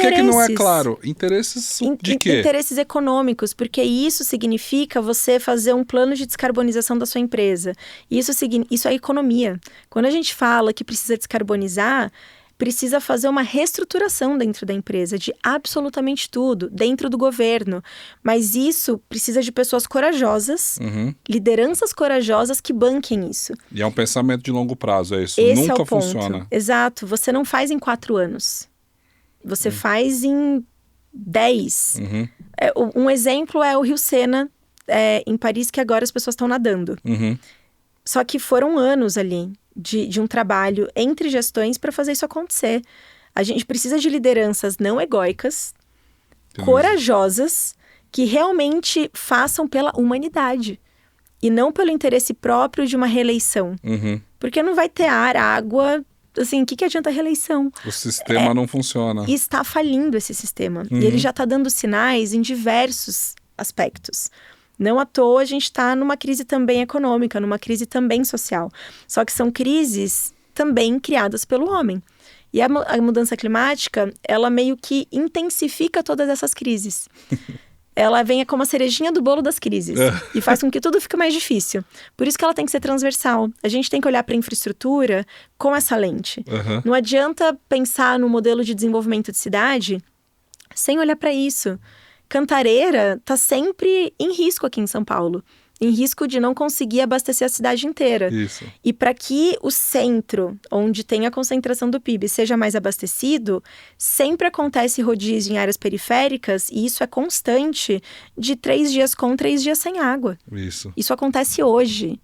que não é claro? Interesses de quê?
Interesses econômicos, porque isso significa você fazer um plano de descarbonização da sua empresa. Isso é economia. Quando a gente fala que precisa descarbonizar, precisa fazer uma reestruturação dentro da empresa, de absolutamente tudo, dentro do governo. Mas isso precisa de pessoas corajosas, lideranças corajosas que banquem isso.
E é um pensamento de longo prazo, é isso?
Esse
Nunca
é o ponto.
funciona.
Exato. Você não faz em 4 anos. Você faz em 10. Um exemplo é o Rio Sena, em Paris, que agora as pessoas estão nadando. Só que foram anos ali de um trabalho entre gestões para fazer isso acontecer. A gente precisa de lideranças não egóicas, corajosas, que realmente façam pela humanidade. E não pelo interesse próprio de uma reeleição. Porque não vai ter ar, água... Assim, o que adianta a reeleição?
O sistema não funciona.
E está falindo esse sistema. E ele já está dando sinais em diversos aspectos. Não à toa a gente está numa crise também econômica, numa crise também social. Só que são crises também criadas pelo homem. E a mudança climática, ela meio que intensifica todas essas crises. Ela vem como a cerejinha do bolo das crises. E faz com que tudo fique mais difícil. Por isso que ela tem que ser transversal. A gente tem que olhar para a infraestrutura com essa lente. Não adianta pensar no modelo de desenvolvimento de cidade sem olhar para isso. Cantareira está sempre em risco aqui em São Paulo. Em risco de não conseguir abastecer a cidade inteira.
Isso.
E para que o centro, onde tem a concentração do PIB, seja mais abastecido, sempre acontece rodízio em áreas periféricas, e isso é constante, de 3 dias com, 3 dias sem água. Isso acontece hoje.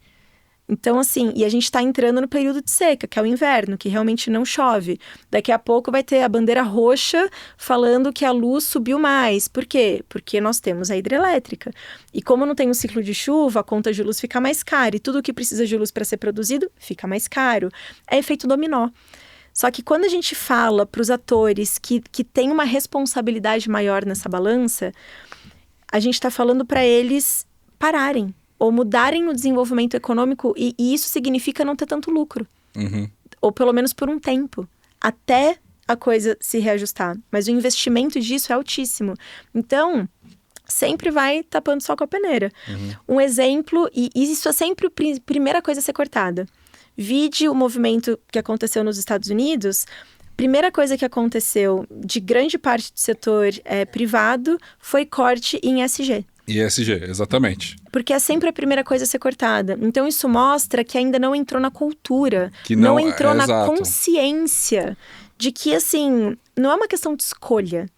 Então, assim, e a gente está entrando no período de seca, que é o inverno, que realmente não chove. Daqui a pouco vai ter a bandeira roxa falando que a luz subiu mais. Por quê? Porque nós temos a hidrelétrica. E como não tem um ciclo de chuva, a conta de luz fica mais cara. E tudo que precisa de luz para ser produzido fica mais caro. É efeito dominó. Só que quando a gente fala para os atores que têm uma responsabilidade maior nessa balança, a gente está falando para eles pararem. Ou mudarem o desenvolvimento econômico, e isso significa não ter tanto lucro. Ou pelo menos por um tempo, até a coisa se reajustar. Mas o investimento disso é altíssimo. Então, sempre vai tapando sol com a peneira. Um exemplo, e isso é sempre a primeira coisa a ser cortada. Vide o movimento que aconteceu nos Estados Unidos. Primeira coisa que aconteceu de grande parte do setor privado foi corte em ESG.
ESG, exatamente.
Porque é sempre a primeira coisa a ser cortada. Então isso mostra que ainda não entrou na cultura,
que não
entrou na
exato.
Consciência de que, assim, não é uma questão de escolha,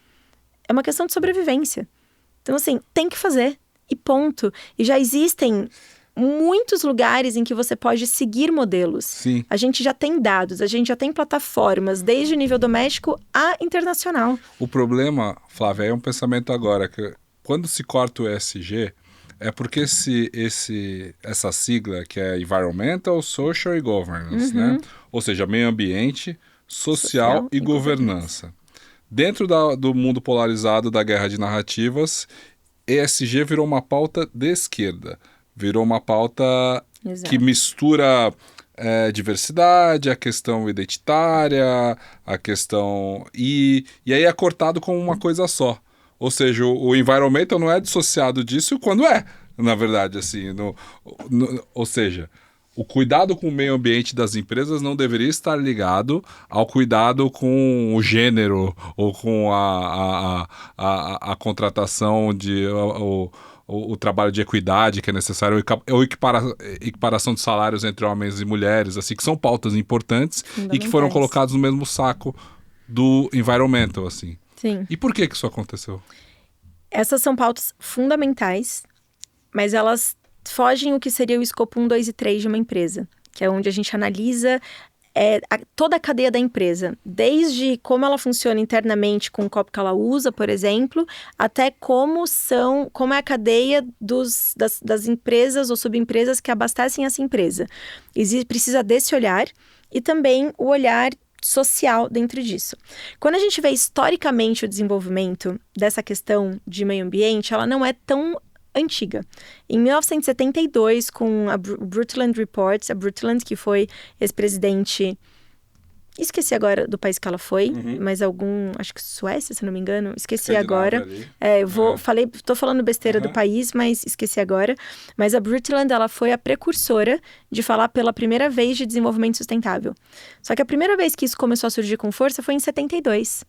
é uma questão de sobrevivência. Então, assim, tem que fazer, e ponto. E já existem muitos lugares em que você pode seguir modelos.
Sim.
A gente já tem dados, a gente já tem plataformas, desde o nível doméstico a internacional.
O problema, Flávia, é um pensamento agora, que quando se corta o ESG, é porque essa sigla que é Environmental, Social e Governance, né? Ou seja, meio ambiente, social e governança. Dentro do mundo polarizado da guerra de narrativas, ESG virou uma pauta de esquerda. Virou uma pauta que mistura diversidade, a questão identitária, a questão... E aí é cortado como uma coisa só. Ou seja, o environmental não é dissociado disso quando na verdade, assim. Ou seja, o cuidado com o meio ambiente das empresas não deveria estar ligado ao cuidado com o gênero ou com a contratação o trabalho de equidade que é necessário, ou equiparação de salários entre homens e mulheres, assim, que são pautas importantes e que foram colocados no mesmo saco do environmental, assim.
Sim.
E por que isso aconteceu?
Essas são pautas fundamentais, mas elas fogem o que seria o escopo 1, 2 e 3 de uma empresa, que é onde a gente analisa toda a cadeia da empresa, desde como ela funciona internamente com o copo que ela usa, por exemplo, até como é a cadeia das empresas ou subempresas que abastecem essa empresa. Precisa desse olhar e também o olhar social dentro disso. Quando a gente vê historicamente o desenvolvimento dessa questão de meio ambiente, ela não é tão antiga. Em 1972, com a Brundtland Report, a Brundtland, que foi ex-presidente, esqueci agora do país que ela foi, mas acho que Suécia, se não me engano, esqueci agora. Tô falando besteira do país, mas esqueci agora. Mas a Brundtland, ela foi a precursora de falar pela primeira vez de desenvolvimento sustentável. Só que a primeira vez que isso começou a surgir com força foi em 72.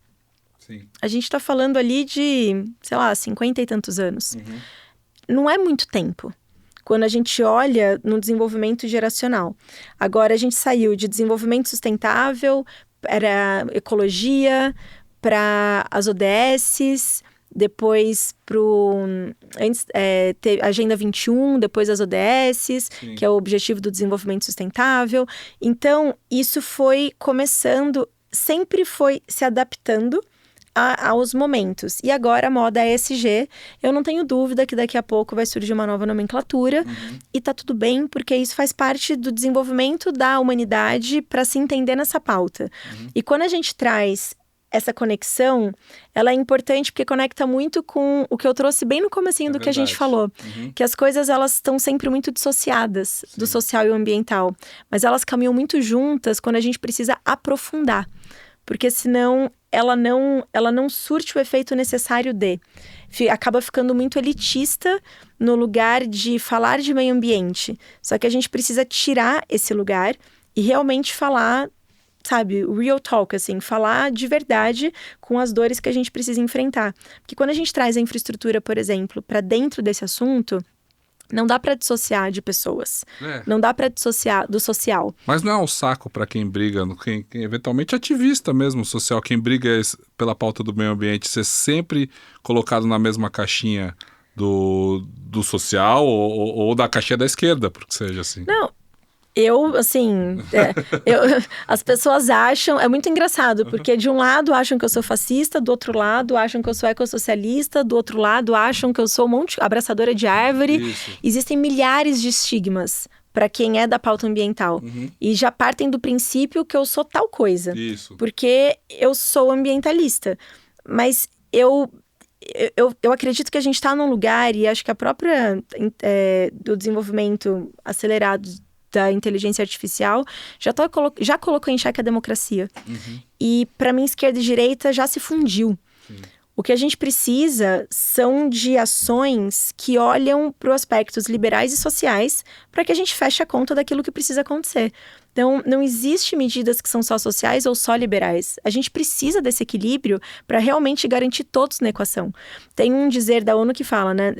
Sim.
A gente tá falando ali de, 50 e tantos anos. Não é muito tempo, quando a gente olha no desenvolvimento geracional. Agora, a gente saiu de desenvolvimento sustentável para ecologia, para as ODSs, depois ter Agenda 21, depois as ODSs, Sim. que é o Objetivo do Desenvolvimento Sustentável. Então, isso foi começando, sempre foi se adaptando aos momentos. E agora a moda ESG, eu não tenho dúvida que daqui a pouco vai surgir uma nova nomenclatura e tá tudo bem, porque isso faz parte do desenvolvimento da humanidade para se entender nessa pauta. E quando a gente traz essa conexão, ela é importante porque conecta muito com o que eu trouxe bem no comecinho do que a gente falou. Que as coisas, elas estão sempre muito dissociadas do social e o ambiental. Mas elas caminham muito juntas quando a gente precisa aprofundar. Porque senão ela não surte o efeito necessário acaba ficando muito elitista no lugar de falar de meio ambiente. Só que a gente precisa tirar esse lugar e realmente falar, sabe, real talk, assim, falar de verdade com as dores que a gente precisa enfrentar. Porque quando a gente traz a infraestrutura, por exemplo, para dentro desse assunto, não dá para dissociar de pessoas. Não dá para dissociar do social.
Mas não é um saco para quem briga, quem eventualmente ativista mesmo, social, quem briga pela pauta do meio ambiente, ser sempre colocado na mesma caixinha do social ou da caixinha da esquerda, porque seja assim.
Não. As pessoas acham, é muito engraçado, porque de um lado acham que eu sou fascista, do outro lado acham que eu sou ecossocialista, do outro lado acham que eu sou abraçadora de árvore. Isso. Existem milhares de estigmas para quem é da pauta ambiental. E já partem do princípio que eu sou tal coisa.
Isso.
Porque eu sou ambientalista. Mas eu acredito que a gente está num lugar, e acho que a própria do desenvolvimento acelerado da inteligência artificial já colocou em xeque a democracia. E para mim, esquerda e direita já se fundiu. Sim. O que a gente precisa são de ações que olham para os aspectos liberais e sociais para que a gente feche a conta daquilo que precisa acontecer. Então, não existe medidas que são só sociais ou só liberais. A gente precisa desse equilíbrio para realmente garantir todos na equação. Tem um dizer da ONU que fala, né?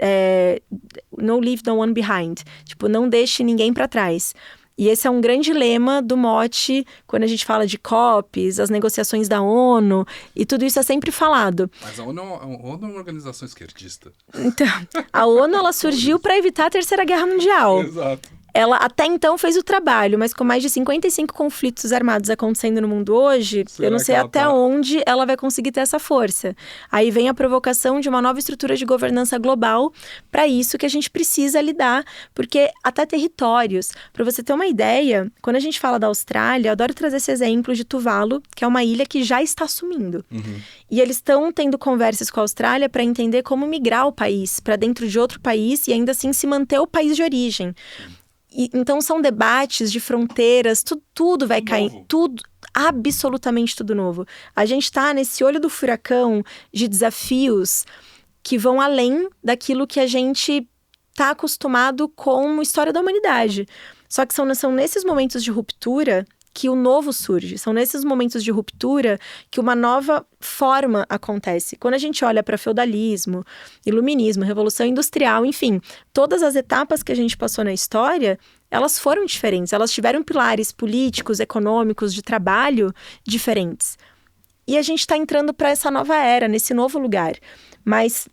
No leave no one behind. Tipo, não deixe ninguém para trás. E esse é um grande lema do mote quando a gente fala de COPs, as negociações da ONU, e tudo isso é sempre falado.
Mas a ONU é uma organização esquerdista.
Então, a ONU ela surgiu para evitar a Terceira Guerra Mundial.
Exato.
Ela até então fez o trabalho, mas com mais de 55 conflitos armados acontecendo no mundo hoje, eu não sei até onde ela vai conseguir ter essa força. Aí vem a provocação de uma nova estrutura de governança global para isso que a gente precisa lidar, porque até territórios, para você ter uma ideia, quando a gente fala da Austrália, eu adoro trazer esse exemplo de Tuvalu, que é uma ilha que já está sumindo. E eles estão tendo conversas com a Austrália para entender como migrar o país para dentro de outro país e ainda assim se manter o país de origem. Então são debates de fronteiras, tudo vai cair, tudo, absolutamente tudo novo. A gente está nesse olho do furacão de desafios que vão além daquilo que a gente está acostumado com a história da humanidade. Só que são nesses momentos de ruptura que o novo surge. São nesses momentos de ruptura que uma nova forma acontece. Quando a gente olha para feudalismo, iluminismo, revolução industrial, enfim, todas as etapas que a gente passou na história, elas foram diferentes. Elas tiveram pilares políticos, econômicos, de trabalho diferentes. E a gente está entrando para essa nova era, nesse novo lugar. Mas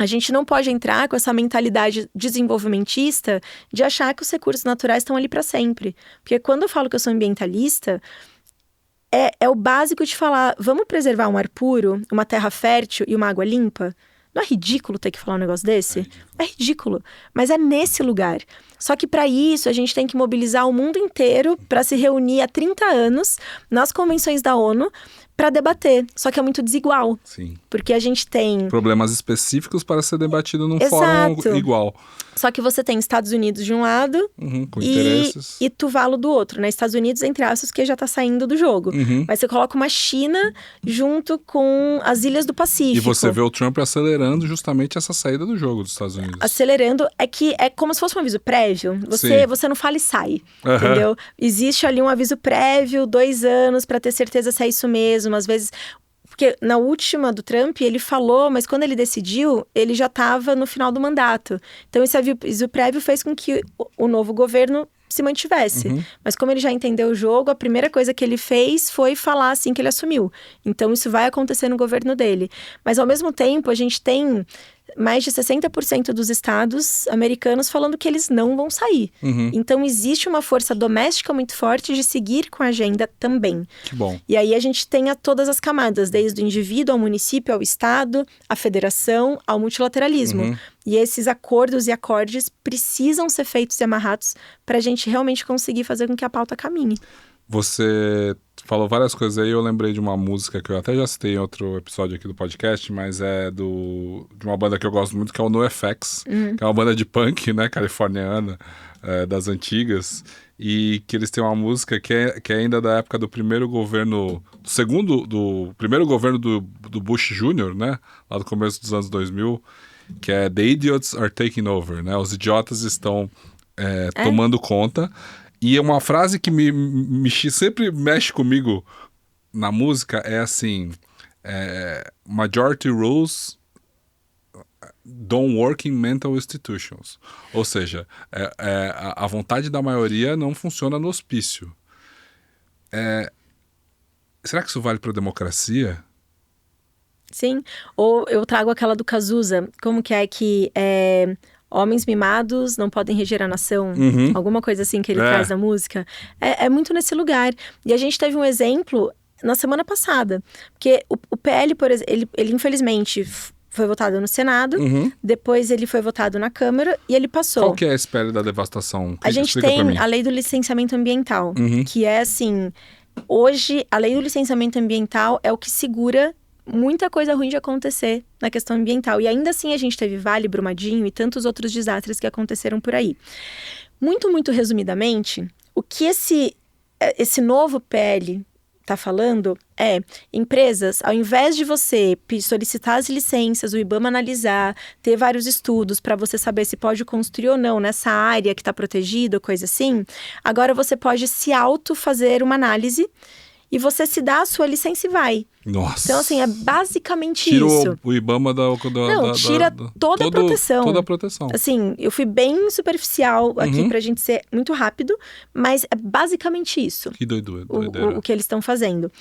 a gente não pode entrar com essa mentalidade desenvolvimentista de achar que os recursos naturais estão ali para sempre. Porque quando eu falo que eu sou ambientalista, é o básico de falar, vamos preservar um ar puro, uma terra fértil e uma água limpa? Não é ridículo ter que falar um negócio desse? É ridículo, mas é nesse lugar. Só que para isso a gente tem que mobilizar o mundo inteiro para se reunir há 30 anos nas convenções da ONU para debater. Só que é muito desigual.
Sim.
Porque a gente tem
problemas específicos para ser debatido num
Exato.
fórum igual.
Só que você tem Estados Unidos de um lado
com interesses.
E Tuvalu do outro, né? Estados Unidos, entre aspas, que já tá saindo do jogo. Mas você coloca uma China junto com as ilhas do Pacífico.
E você vê o Trump acelerando justamente essa saída do jogo dos Estados Unidos.
Acelerando, é que é como se fosse um aviso prévio. Você não fala e sai, entendeu? Existe ali um aviso prévio, 2 anos, para ter certeza se é isso mesmo. Às vezes... Porque na última do Trump, ele falou, mas quando ele decidiu, ele já estava no final do mandato. Então, esse aviso prévio fez com que o novo governo se mantivesse. Mas como ele já entendeu o jogo, a primeira coisa que ele fez foi falar assim que ele assumiu. Então, isso vai acontecer no governo dele. Mas, ao mesmo tempo, a gente tem mais de 60% dos estados americanos falando que eles não vão sair. Então, existe uma força doméstica muito forte de seguir com a agenda também.
Que bom.
E aí a gente tem todas as camadas, desde o indivíduo ao município, ao estado, à federação, ao multilateralismo. E esses acordos e acordes precisam ser feitos e amarrados para a gente realmente conseguir fazer com que a pauta caminhe.
Você falou várias coisas aí, eu lembrei de uma música que eu até já citei em outro episódio aqui do podcast, mas é de uma banda que eu gosto muito, que é o NoFX, que é uma banda de punk, né, californiana, das antigas, e que eles têm uma música que é ainda da época do primeiro governo, do primeiro governo do Bush Jr., né, lá do começo dos anos 2000, que é The Idiots Are Taking Over, né, os idiotas estão tomando conta. E uma frase que sempre mexe comigo na música é assim, majority rules don't work in mental institutions. Ou seja, a vontade da maioria não funciona no hospício. Será que isso vale para a democracia?
Sim, ou eu trago aquela do Cazuza, como que é que... homens mimados não podem reger a nação. Alguma coisa assim que ele traz na música. É muito nesse lugar. E a gente teve um exemplo na semana passada. Porque o PL, por exemplo, ele infelizmente foi votado no Senado. Depois ele foi votado na Câmara e ele passou.
Qual que é esse PL da devastação?
A gente tem a lei do licenciamento ambiental. Que é assim... Hoje, a lei do licenciamento ambiental é o que segura muita coisa ruim de acontecer na questão ambiental. E ainda assim a gente teve Vale, Brumadinho e tantos outros desastres que aconteceram por aí. Muito, muito resumidamente, o que esse novo PL está falando é: empresas, ao invés de você solicitar as licenças, o IBAMA analisar, ter vários estudos para você saber se pode construir ou não nessa área que está protegida, coisa assim, agora você pode se fazer uma análise e você se dá a sua licença e vai.
Nossa.
Então, assim, é basicamente
Tira
isso.
o IBAMA
tira toda a proteção.
Toda a proteção.
Assim, eu fui bem superficial aqui pra gente ser muito rápido, mas é basicamente isso.
Que doideira.
O que eles estão fazendo.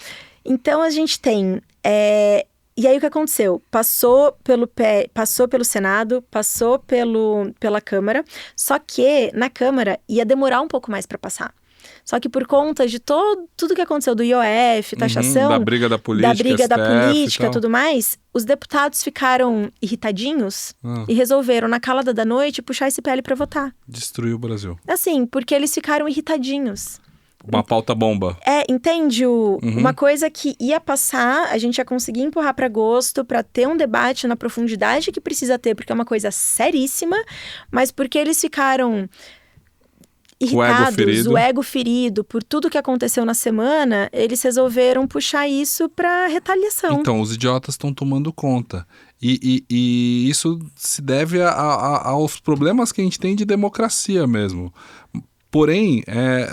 Então, a gente tem... E aí, o que aconteceu? Passou pelo Senado, passou pela Câmara, só que na Câmara ia demorar um pouco mais para passar. Só que por conta de tudo que aconteceu do IOF, taxação...
Da briga da política,
e tudo mais, os deputados ficaram irritadinhos e resolveram, na calada da noite, puxar esse PL para votar.
Destruiu o Brasil.
Assim, porque eles ficaram irritadinhos.
Uma pauta bomba.
Entende? Uma coisa que ia passar, a gente ia conseguir empurrar para agosto, para ter um debate na profundidade que precisa ter, porque é uma coisa seríssima, mas porque eles ficaram... irritados, o ego ferido por tudo que aconteceu na semana, eles resolveram puxar isso para retaliação.
Então, os idiotas estão tomando conta. E isso se deve aos problemas que a gente tem de democracia mesmo. Porém,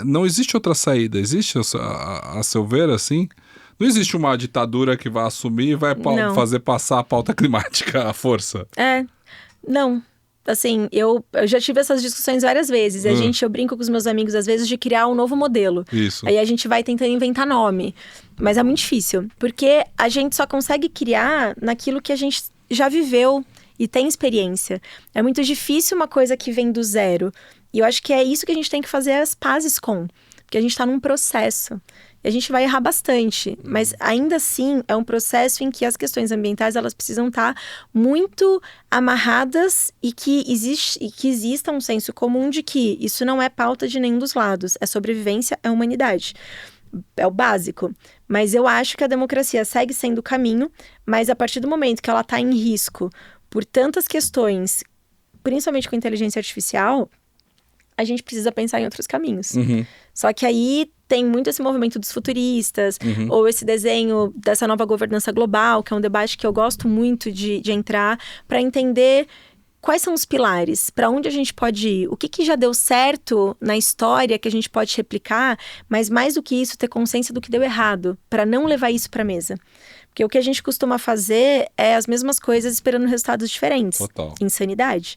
não existe outra saída. Existe, a seu ver, assim? Não existe uma ditadura que vai assumir e vai fazer passar a pauta climática à força.
Não. Assim, eu já tive essas discussões várias vezes. Eu brinco com os meus amigos, às vezes, de criar um novo modelo.
Isso.
Aí a gente vai tentando inventar nome. Mas é muito difícil. Porque a gente só consegue criar naquilo que a gente já viveu e tem experiência. É muito difícil uma coisa que vem do zero. E eu acho que é isso que a gente tem que fazer as pazes com. Porque a gente está num processo. E a gente vai errar bastante. Mas ainda assim, é um processo em que as questões ambientais, elas precisam estar muito amarradas e que exista um senso comum de que isso não é pauta de nenhum dos lados. É sobrevivência, é humanidade. É o básico. Mas eu acho que a democracia segue sendo o caminho, mas a partir do momento que ela está em risco por tantas questões, principalmente com a inteligência artificial, a gente precisa pensar em outros caminhos. Só que aí tem muito esse movimento dos futuristas, ou esse desenho dessa nova governança global, que é um debate que eu gosto muito de entrar, para entender quais são os pilares, para onde a gente pode ir, o que já deu certo na história que a gente pode replicar, mas mais do que isso, ter consciência do que deu errado, para não levar isso para a mesa. Porque o que a gente costuma fazer é as mesmas coisas esperando resultados diferentes.
Total.
Insanidade.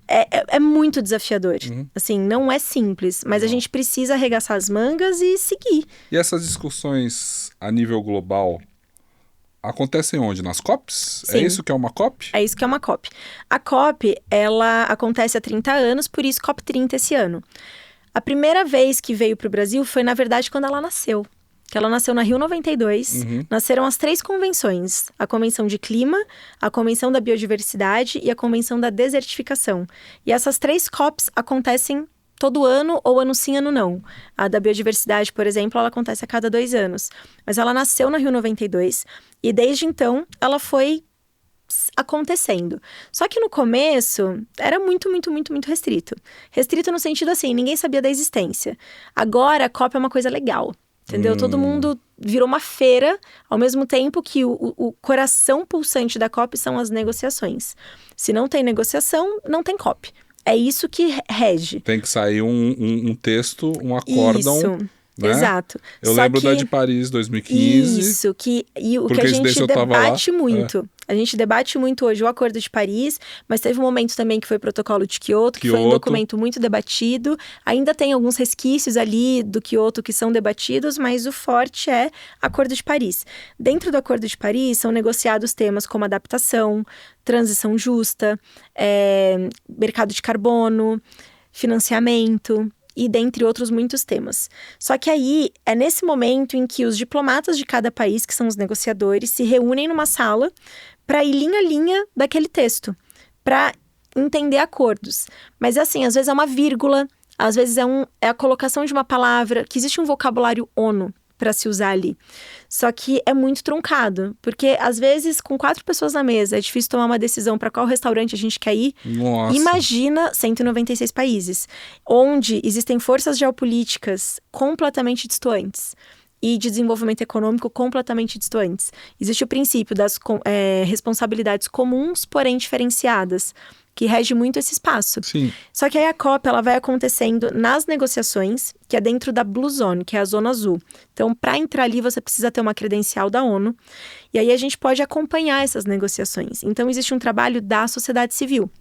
É muito desafiador. Assim, não é simples, mas a gente precisa arregaçar as mangas e seguir.
E essas discussões a nível global acontecem onde? Nas COPs?
Sim.
É isso que é uma COP?
É isso que é uma COP. A COP, ela acontece há 30 anos, por isso COP 30 esse ano. A primeira vez que veio para o Brasil foi, na verdade, quando ela nasceu. Que ela nasceu na Rio 92, nasceram as 3 convenções. A Convenção de Clima, a Convenção da Biodiversidade e a Convenção da Desertificação. E essas 3 COPs acontecem todo ano ou ano sim, ano não. A da Biodiversidade, por exemplo, ela acontece a cada 2 anos. Mas ela nasceu na Rio 92 e desde então ela foi acontecendo. Só que no começo era muito restrito. Restrito no sentido assim, ninguém sabia da existência. Agora a COP é uma coisa legal. Entendeu? Todo mundo virou uma feira, ao mesmo tempo que o coração pulsante da COP são as negociações. Se não tem negociação, não tem COP. É isso que rege.
Tem que sair um texto, um acórdão.
Isso,
né?
Exato.
Eu lembro da de Paris 2015.
Isso, o que a gente debate muito. A gente debate muito hoje o Acordo de Paris, mas teve um momento também que foi o Protocolo de Kyoto, que foi um documento muito debatido. Ainda tem alguns resquícios ali do Kyoto que são debatidos, mas o forte é Acordo de Paris. Dentro do Acordo de Paris são negociados temas como adaptação, transição justa, mercado de carbono, financiamento e dentre outros muitos temas. Só que aí é nesse momento em que os diplomatas de cada país, que são os negociadores, se reúnem numa sala para ir linha a linha daquele texto, para entender acordos. Mas assim, às vezes é uma vírgula, às vezes é a colocação de uma palavra, que existe um vocabulário ONU para se usar ali. Só que é muito truncado, porque às vezes com 4 pessoas na mesa é difícil tomar uma decisão para qual restaurante a gente quer ir.
Nossa.
Imagina 196 países, onde existem forças geopolíticas completamente distantes e de desenvolvimento econômico completamente distantes. Existe o princípio das responsabilidades comuns, porém diferenciadas, que rege muito esse espaço.
Sim.
Só que aí a COP ela vai acontecendo nas negociações, que é dentro da Blue Zone, que é a zona azul. Então, para entrar ali, você precisa ter uma credencial da ONU. E aí a gente pode acompanhar essas negociações. Então, existe um trabalho da sociedade civil.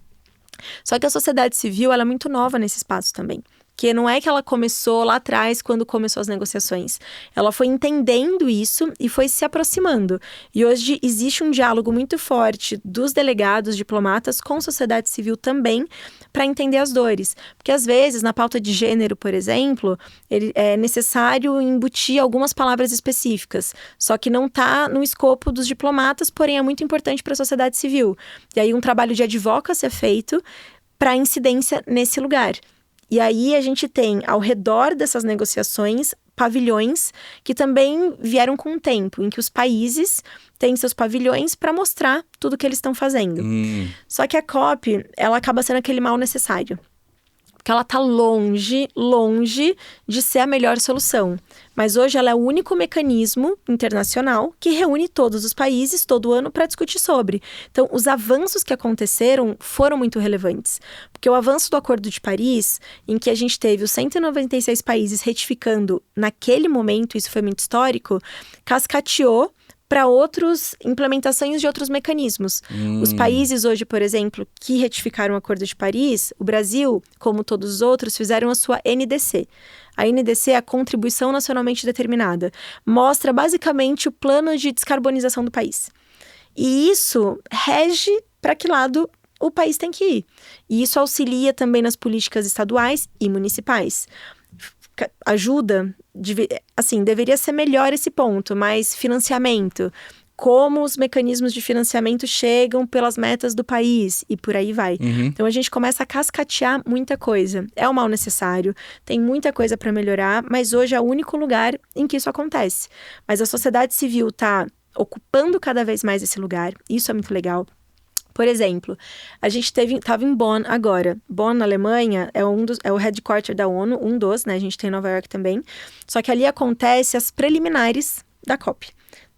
Só que a sociedade civil ela é muito nova nesse espaço também. Porque não é que ela começou lá atrás, quando começou as negociações. Ela foi entendendo isso e foi se aproximando. E hoje existe um diálogo muito forte dos delegados, diplomatas, com a sociedade civil também, para entender as dores. Porque às vezes, na pauta de gênero, por exemplo, é necessário embutir algumas palavras específicas. Só que não está no escopo dos diplomatas, porém é muito importante para a sociedade civil. E aí um trabalho de advocacy é feito para incidência nesse lugar. E aí a gente tem, ao redor dessas negociações, pavilhões que também vieram com o tempo, em que os países têm seus pavilhões para mostrar tudo que eles estão fazendo. Só que a COP, ela acaba sendo aquele mal necessário. que ela está longe de ser a melhor solução. Mas hoje ela é o único mecanismo internacional que reúne todos os países todo ano para discutir sobre. Então, os avanços que aconteceram foram muito relevantes. Porque o avanço do Acordo de Paris, em que a gente teve os 196 países retificando naquele momento, isso foi muito histórico, cascateou para outras implementações de outros mecanismos. Os países hoje, por exemplo, que retificaram o Acordo de Paris, o Brasil, como todos os outros, fizeram a sua NDC. A NDC é a Contribuição Nacionalmente Determinada. Mostra basicamente o plano de descarbonização do país. E isso rege para que lado o país tem que ir. E isso auxilia também nas políticas estaduais e municipais. Ajuda, assim, deveria ser melhor esse ponto, mas financiamento, como os mecanismos de financiamento chegam pelas metas do país e por aí vai. Então a gente começa a cascatear muita coisa. É o mal necessário, tem muita coisa para melhorar, mas hoje é o único lugar em que isso acontece. Mas a sociedade civil está ocupando cada vez mais esse lugar, isso é muito legal. Por exemplo, a gente estava em Bonn agora. Bonn, na Alemanha, é o headquarter da ONU, né? A gente tem em Nova York também. Só que ali acontece as preliminares da COP.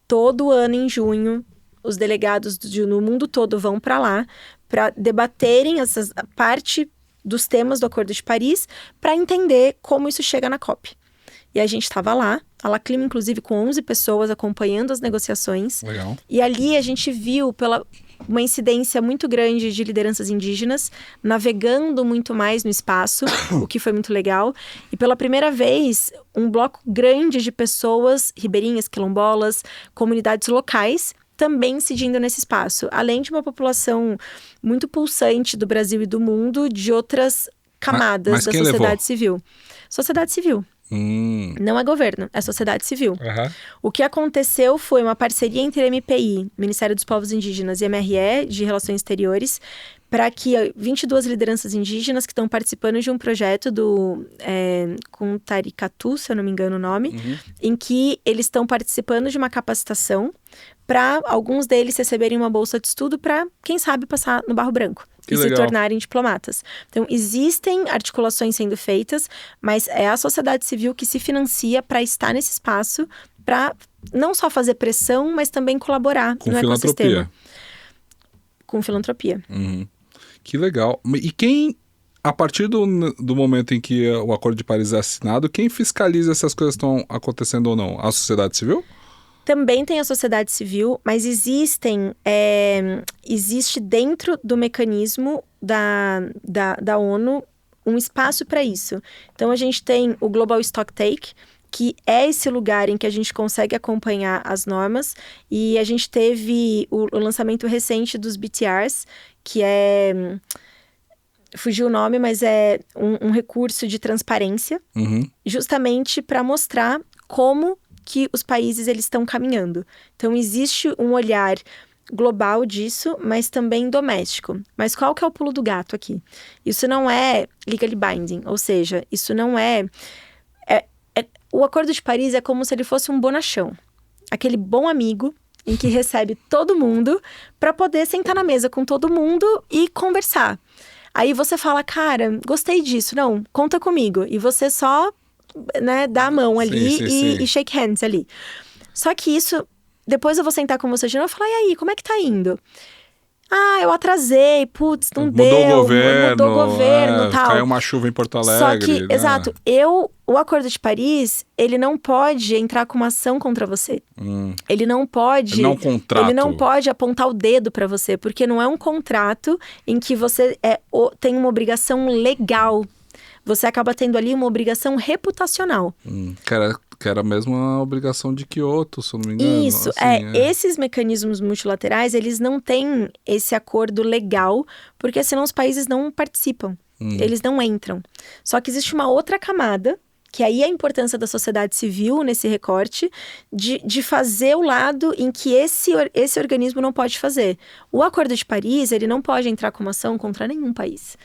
Todo ano, em junho, os delegados no mundo todo vão para lá para debaterem a parte dos temas do Acordo de Paris para entender como isso chega na COP. E a gente estava lá, a Laclima, inclusive, com 11 pessoas acompanhando as negociações. Legal. E ali a gente viu uma incidência muito grande de lideranças indígenas, navegando muito mais no espaço, o que foi muito legal. E pela primeira vez, um bloco grande de pessoas, ribeirinhas, quilombolas, comunidades locais, também incidindo nesse espaço. Além de uma população muito pulsante do Brasil e do mundo, de outras camadas da sociedade civil. Sociedade civil. Não é governo, é sociedade civil. O que aconteceu foi uma parceria entre MPI, Ministério dos Povos Indígenas, e MRE, de Relações Exteriores, para que 22 lideranças indígenas que estão participando de um projeto com Taricatu, se eu não me engano o nome, em que eles estão participando de uma capacitação para alguns deles receberem uma bolsa de estudo para, quem sabe, passar no Barro Branco. E se tornarem diplomatas. Então, existem articulações sendo feitas, mas é a sociedade civil que se financia para estar nesse espaço, para não só fazer pressão, mas também colaborar no ecossistema. Com filantropia.
Que legal. E quem, a partir do momento em que o Acordo de Paris é assinado, quem fiscaliza se as coisas estão acontecendo ou não? A sociedade civil?
Também tem a sociedade civil, mas existe dentro do mecanismo da ONU um espaço para isso. Então, a gente tem o Global Stocktake, que é esse lugar em que a gente consegue acompanhar as normas, e a gente teve o lançamento recente dos BTRs, que é... Fugiu o nome, mas é um recurso de transparência, justamente para mostrar como que os países eles estão caminhando. Então, existe um olhar global disso, mas também doméstico. Mas qual que é o pulo do gato aqui? Isso não é legally binding, ou seja, isso não é... O Acordo de Paris é como se ele fosse um bonachão. Aquele bom amigo em que recebe todo mundo para poder sentar na mesa com todo mundo e conversar. Aí você fala, cara, gostei disso, não, conta comigo. E você só... dá a mão ali e shake hands ali. Só que isso, depois eu vou sentar com você de novo e falar, e aí, como é que tá indo? Eu atrasei, putz, não
mudou
deu,
mudou
o governo, tal.
Caiu uma chuva em Porto Alegre.
Só que, exato, o Acordo de Paris, ele não pode entrar com uma ação contra você. Ele não pode... Ele não pode apontar o dedo pra você, porque não é um contrato em que você tem uma obrigação legal. Você acaba tendo ali uma obrigação reputacional.
Que era a mesma obrigação de Kyoto, se eu não me engano.
Isso, esses mecanismos multilaterais, eles não têm esse acordo legal, porque senão os países não participam, eles não entram. Só que existe uma outra camada, que aí é a importância da sociedade civil nesse recorte, de fazer o lado em que esse organismo não pode fazer. O Acordo de Paris, ele não pode entrar com uma ação contra nenhum país.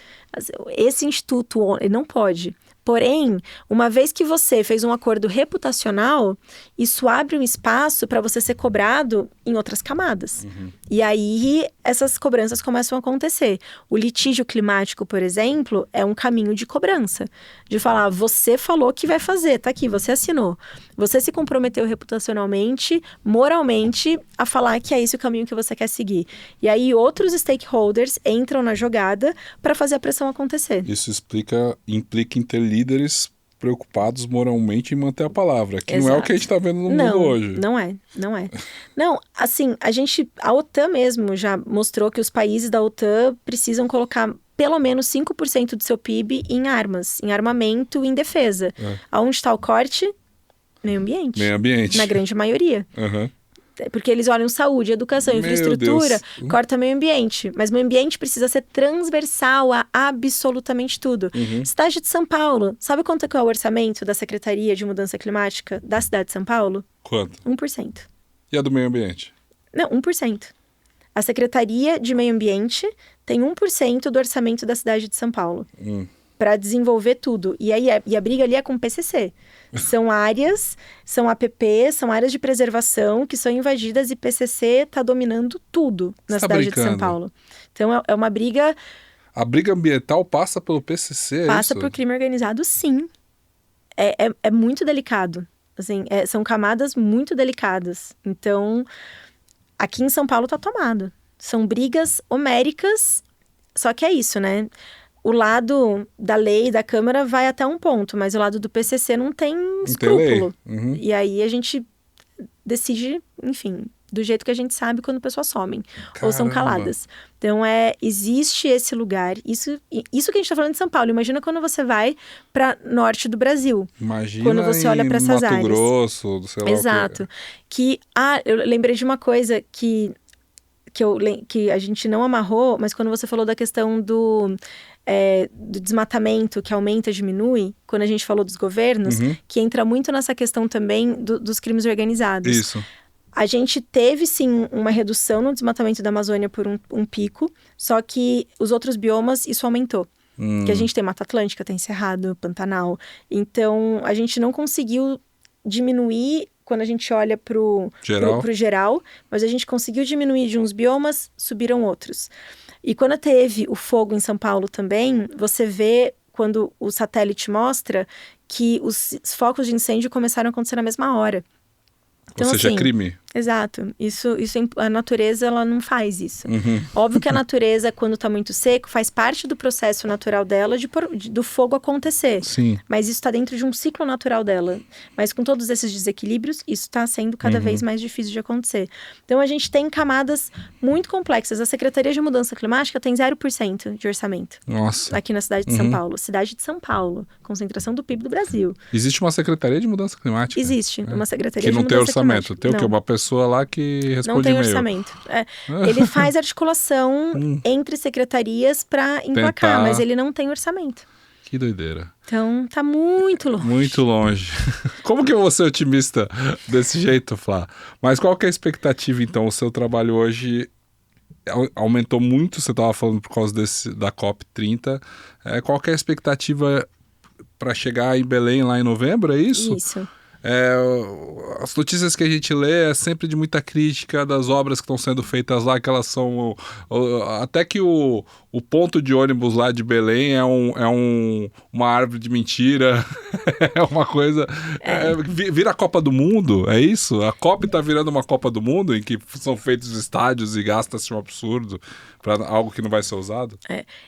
Esse instituto, ele não pode. Porém, uma vez que você fez um acordo reputacional, isso abre um espaço para você ser cobrado em outras camadas. E aí, essas cobranças começam a acontecer. O litígio climático, por exemplo, é um caminho de cobrança. De falar, você falou que vai fazer, tá aqui, você assinou. Você se comprometeu reputacionalmente, moralmente, a falar que é esse o caminho que você quer seguir. E aí, outros stakeholders entram na jogada para fazer a pressão acontecer.
Isso implica em ter líderes preocupados moralmente em manter a palavra, que não é o
Exato.
que a gente está vendo no mundo hoje.
Não é. Não, assim, a OTAN mesmo já mostrou que os países da OTAN precisam colocar pelo menos 5% do seu PIB em armas, em armamento e em defesa. Aonde está o corte? Meio ambiente.
Meio ambiente.
Na grande maioria.
Uhum.
Porque eles olham saúde, educação,
Meu
infraestrutura,
Deus.
corta meio ambiente. Mas meio ambiente precisa ser transversal a absolutamente tudo. Cidade de São Paulo. Sabe quanto é que é o orçamento da Secretaria de Mudança Climática da cidade de São Paulo?
Quanto?
1%.
E a do meio ambiente?
Não, 1%. A Secretaria de Meio Ambiente tem 1% do orçamento da cidade de São Paulo. Para desenvolver tudo. E a briga ali é com o PCC. São áreas, são APP, são áreas de preservação que são invadidas e PCC está dominando tudo na cidade de São Paulo. Então é uma briga...
A briga ambiental passa pelo PCC, é
Passa
isso?
por crime organizado, sim. É muito delicado. Assim, são camadas muito delicadas. Então, aqui em São Paulo tá tomado. São brigas homéricas, só que é isso, né? O lado da lei, da Câmara, vai até um ponto, mas o lado do PCC não tem escrúpulo. E aí a gente decide, enfim, do jeito que a gente sabe quando pessoas somem. Ou são caladas. Então, existe esse lugar. Isso que a gente tá falando de São Paulo. Imagina quando você vai para norte do Brasil.
Imagina
quando você olha para essas
Mato
áreas.
Grosso, sei lá.
Exato. Eu lembrei de uma coisa que a gente não amarrou, mas quando você falou da questão do desmatamento que aumenta, diminui, quando a gente falou dos governos, que entra muito nessa questão também dos crimes organizados.
Isso.
A gente teve, sim, uma redução no desmatamento da Amazônia por um pico, só que os outros biomas, isso aumentou. Que a gente tem Mata Atlântica, tem Cerrado, Pantanal. Então, a gente não conseguiu diminuir quando a gente olha pro geral, mas a gente conseguiu diminuir de uns biomas, subiram outros. E quando teve o fogo em São Paulo também, você vê, quando o satélite mostra, que os focos de incêndio começaram a acontecer na mesma hora. Então,
ou seja,
assim,
crime.
Exato. Isso, a natureza, ela não faz isso. Óbvio que a natureza, quando está muito seco, faz parte do processo natural dela do fogo acontecer.
Sim.
Mas isso está dentro de um ciclo natural dela. Mas com todos esses desequilíbrios, isso está sendo cada vez mais difícil de acontecer. Então, a gente tem camadas muito complexas. A Secretaria de Mudança Climática tem 0% de orçamento.
Nossa.
Aqui na cidade de São Paulo. Cidade de São Paulo. Concentração do PIB do Brasil.
Existe uma Secretaria de Mudança Climática?
Existe. Uma Secretaria
que
de
não
Mudança
tem orçamento.
Climática.
Tem o quê? Uma pessoa lá que responde
não tem
e-mail.
orçamento. Ele faz articulação entre secretarias para emplacar, mas ele não tem orçamento.
Que doideira.
Então, tá muito longe.
Muito longe. Como que eu vou ser otimista desse jeito, Flá? Mas qual que é a expectativa, então? O seu trabalho hoje aumentou muito, você estava falando por causa da COP30. Qual que é a expectativa para chegar em Belém lá em novembro, é isso?
Isso.
As notícias que a gente lê é sempre de muita crítica das obras que estão sendo feitas lá, que elas são... até que o ponto de ônibus lá de Belém é uma árvore de mentira, é uma coisa... vira a Copa do Mundo, é isso? A COP tá virando uma Copa do Mundo em que são feitos estádios e gasta-se um absurdo para algo que não vai ser usado?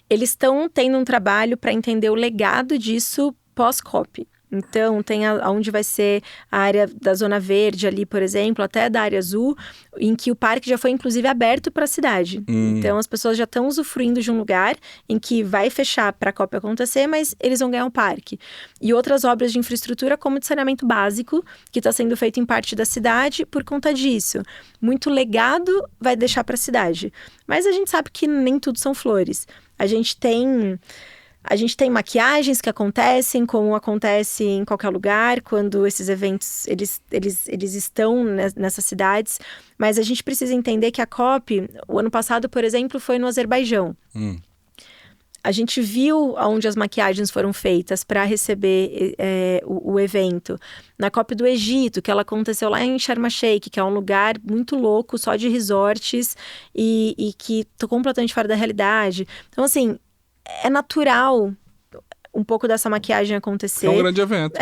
Eles estão tendo um trabalho para entender o legado disso pós-COP. Então, tem onde vai ser a área da Zona Verde ali, por exemplo, até da área azul, em que o parque já foi, inclusive, aberto para a cidade. Então, as pessoas já estão usufruindo de um lugar em que vai fechar para a COP acontecer, mas eles vão ganhar um parque. E outras obras de infraestrutura, como de saneamento básico, que está sendo feito em parte da cidade por conta disso. Muito legado vai deixar para a cidade. Mas a gente sabe que nem tudo são flores. A gente tem maquiagens que acontecem, como acontece em qualquer lugar, quando esses eventos, eles estão nessas cidades. Mas a gente precisa entender que a COP, o ano passado, por exemplo, foi no Azerbaijão. A gente viu onde as maquiagens foram feitas para receber o evento. Na COP do Egito, que ela aconteceu lá em Sharm el-Sheikh, que é um lugar muito louco, só de resorts e que tô completamente fora da realidade. Então, assim, é natural um pouco dessa maquiagem acontecer.
É um grande evento.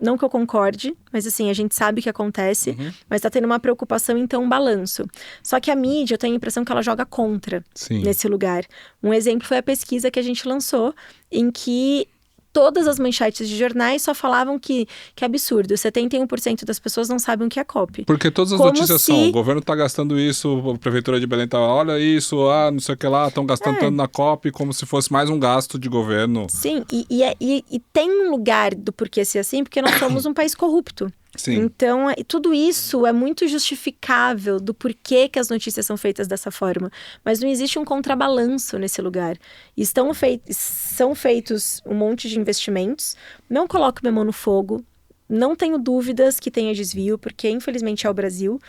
Não que eu concorde, mas assim, a gente sabe que acontece, mas tá tendo uma preocupação, então, um balanço. Só que a mídia, eu tenho a impressão que ela joga contra nesse lugar. Um exemplo foi a pesquisa que a gente lançou, em que todas as manchetes de jornais só falavam que absurdo, 71% das pessoas não sabem o que é COP.
Porque todas as notícias são, o governo tá gastando isso, a prefeitura de Belém tá, olha isso, não sei o que lá, estão gastando tanto na COP, como se fosse mais um gasto de governo.
Sim, e tem um lugar do porquê ser assim, porque nós somos um país corrupto.
Sim.
Então, tudo isso é muito justificável do porquê que as notícias são feitas dessa forma. Mas não existe um contrabalanço nesse lugar. E são feitos um monte de investimentos. Não coloco minha mão no fogo. Não tenho dúvidas que tenha desvio, porque infelizmente é o Brasil.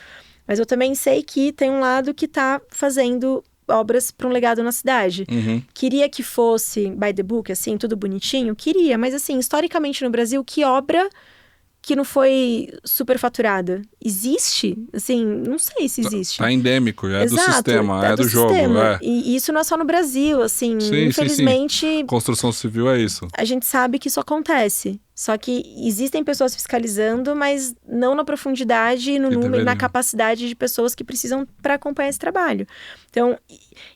Mas eu também sei que tem um lado que está fazendo obras para um legado na cidade. Queria que fosse by the book, assim, tudo bonitinho? Queria, mas assim, historicamente no Brasil, que obra que não foi superfaturada? Existe? Assim, não sei se existe.
Tá endêmico, do sistema, é do jogo.
E isso não é só no Brasil, assim, infelizmente...
Sim. Construção civil é isso.
A gente sabe que isso acontece. Só que existem pessoas fiscalizando, mas não na profundidade e no número, na capacidade de pessoas que precisam para acompanhar esse trabalho. Então,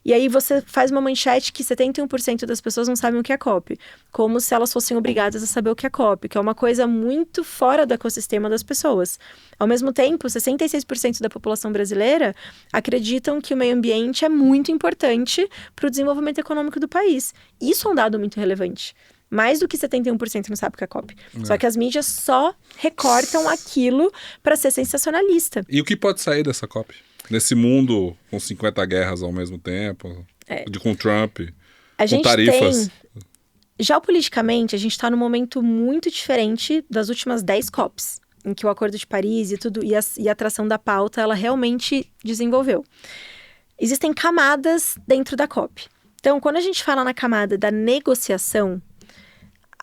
e aí você faz uma manchete que 71% das pessoas não sabem o que é COP. Como se elas fossem obrigadas a saber o que é COP, que é uma coisa muito fora do ecossistema das pessoas. Ao mesmo tempo, 66% da população brasileira acreditam que o meio ambiente é muito importante para o desenvolvimento econômico do país. Isso é um dado muito relevante. Mais do que 71% não sabe o que é COP. Só que as mídias só recortam aquilo para ser sensacionalista.
E o que pode sair dessa COP? Nesse mundo com 50 guerras ao mesmo tempo, com Trump, com tarifas.
Geopoliticamente, a gente está num momento muito diferente das últimas 10 COPs, em que o Acordo de Paris e tudo e a atração da pauta, ela realmente desenvolveu. Existem camadas dentro da COP. Então, quando a gente fala na camada da negociação,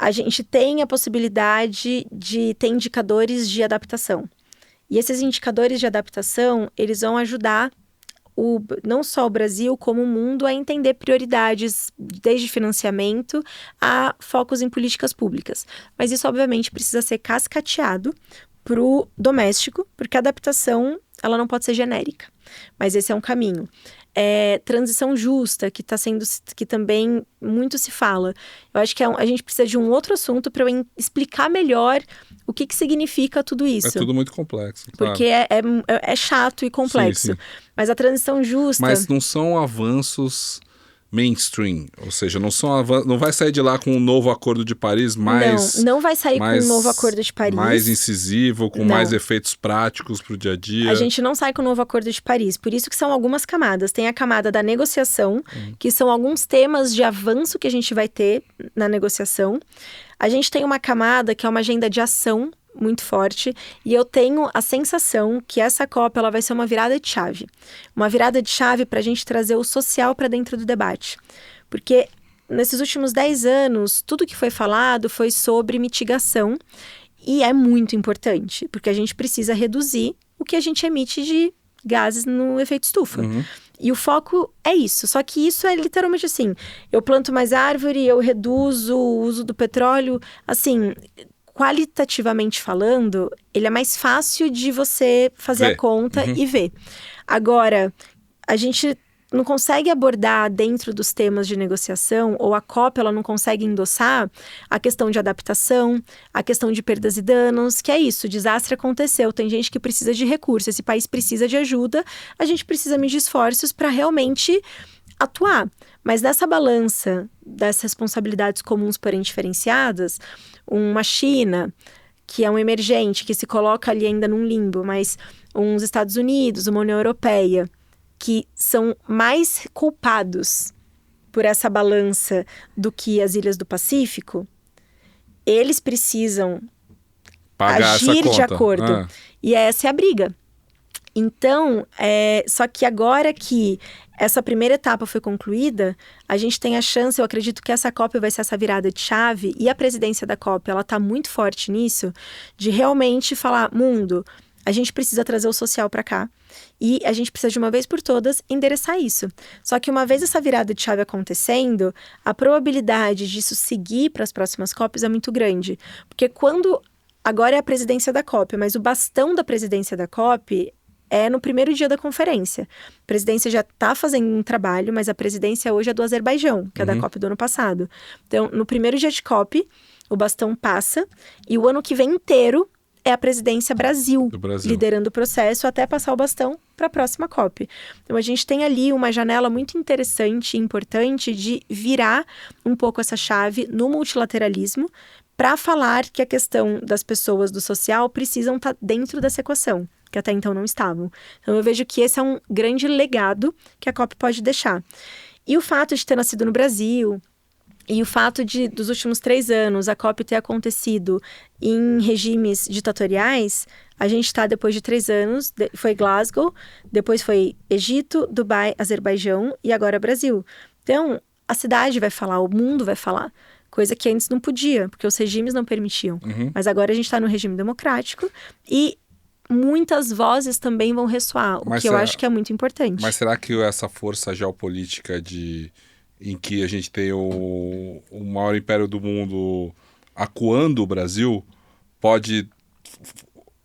a gente tem a possibilidade de ter indicadores de adaptação. E esses indicadores de adaptação, eles vão ajudar não só o Brasil, como o mundo a entender prioridades, desde financiamento a focos em políticas públicas. Mas isso, obviamente, precisa ser cascateado para o doméstico, porque a adaptação ela não pode ser genérica. Mas esse é um caminho. Transição justa, que também muito se fala. Eu acho que a gente precisa de um outro assunto para eu explicar melhor o que significa tudo isso.
É tudo muito complexo,
claro. Porque é chato e complexo. Sim. Mas a transição justa...
Mas não são avanços mainstream, ou seja, não vai sair de lá com um novo Acordo de Paris
não vai sair com um novo Acordo de Paris.
Mais incisivo, com mais efeitos práticos para o dia a dia.
A gente não sai com o novo Acordo de Paris, por isso que são algumas camadas. Tem a camada da negociação, que são alguns temas de avanço que a gente vai ter na negociação. A gente tem uma camada que é uma agenda de ação muito forte, e eu tenho a sensação que essa COP ela vai ser uma virada de chave. Uma virada de chave para a gente trazer o social para dentro do debate. Porque nesses últimos 10 anos, tudo que foi falado foi sobre mitigação, e é muito importante, porque a gente precisa reduzir o que a gente emite de gases no efeito estufa. E o foco é isso, só que isso é literalmente assim, eu planto mais árvore, eu reduzo o uso do petróleo, assim... Qualitativamente falando, ele é mais fácil de você fazer a conta e ver. Agora, a gente não consegue abordar dentro dos temas de negociação, ou a COP ela não consegue endossar a questão de adaptação, a questão de perdas e danos, que é isso, o desastre aconteceu, tem gente que precisa de recursos, esse país precisa de ajuda, a gente precisa medir esforços para realmente atuar. Mas nessa balança das responsabilidades comuns, porém diferenciadas, uma China, que é um emergente, que se coloca ali ainda num limbo, mas uns Estados Unidos, uma União Europeia, que são mais culpados por essa balança do que as ilhas do Pacífico, eles precisam
pagar
agir de acordo. E essa é a briga. Então, só que agora que essa primeira etapa foi concluída, a gente tem a chance, eu acredito que essa COP vai ser essa virada de chave, e a presidência da COP, ela está muito forte nisso, de realmente falar, mundo, a gente precisa trazer o social para cá, e a gente precisa de uma vez por todas endereçar isso. Só que uma vez essa virada de chave acontecendo, a probabilidade disso seguir para as próximas COPs é muito grande. Porque quando... Agora é a presidência da COP, mas o bastão da presidência da COP é no primeiro dia da conferência. A presidência já está fazendo um trabalho, mas a presidência hoje é do Azerbaijão, que é da COP do ano passado. Então, no primeiro dia de COP, o bastão passa, e o ano que vem inteiro é a presidência Brasil, liderando o processo até passar o bastão para a próxima COP. Então, a gente tem ali uma janela muito interessante e importante de virar um pouco essa chave no multilateralismo para falar que a questão das pessoas do social precisam estar dentro dessa equação, que até então não estavam. Então, eu vejo que esse é um grande legado que a COP pode deixar. E o fato de ter nascido no Brasil... E o fato dos últimos 3 anos, a COP ter acontecido em regimes ditatoriais, a gente está depois de 3 anos, foi Glasgow, depois foi Egito, Dubai, Azerbaijão e agora Brasil. Então, a cidade vai falar, o mundo vai falar, coisa que antes não podia, porque os regimes não permitiam. Mas agora a gente está no regime democrático e muitas vozes também vão ressoar, o que eu acho que é muito importante.
Mas será que essa força geopolítica em que a gente tem o maior império do mundo acuando o Brasil, pode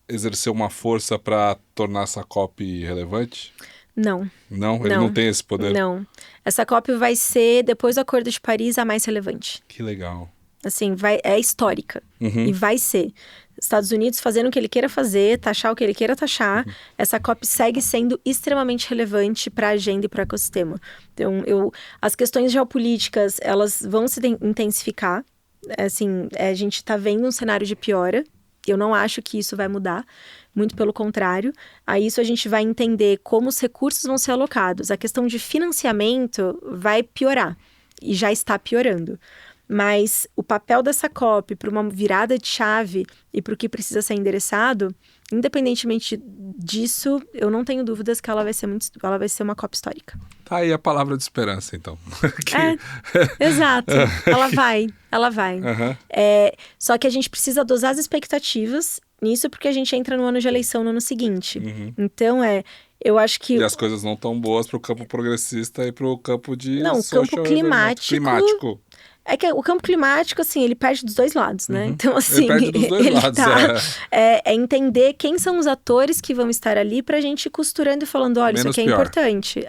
exercer uma força para tornar essa COP relevante?
Não.
Não? Ele não tem esse poder?
Não. Essa COP vai ser, depois do Acordo de Paris, a mais relevante.
Que legal.
Assim, é histórica. E vai ser. Estados Unidos fazendo o que ele queira fazer, taxar o que ele queira taxar, essa COP segue sendo extremamente relevante para a agenda e para o ecossistema. Então, as questões geopolíticas, elas vão se intensificar. Assim, a gente está vendo um cenário de piora. Eu não acho que isso vai mudar, muito pelo contrário. A isso a gente vai entender como os recursos vão ser alocados. A questão de financiamento vai piorar, e já está piorando. Mas o papel dessa COP para uma virada de chave e para o que precisa ser endereçado, independentemente disso, eu não tenho dúvidas que ela vai ser uma COP histórica.
Tá aí a palavra de esperança, então.
Exato. Ela vai. Só que a gente precisa dosar as expectativas nisso, porque a gente entra no ano de eleição no ano seguinte. Então, eu acho que...
E as coisas não tão boas para o campo progressista e para o campo de...
Não, o campo climático. É que o campo climático, assim, ele perde dos dois lados, né? Então, assim,
ele perde dos dois lados,
é entender quem são os atores que vão estar ali pra gente ir costurando e falando, olha, isso aqui é importante.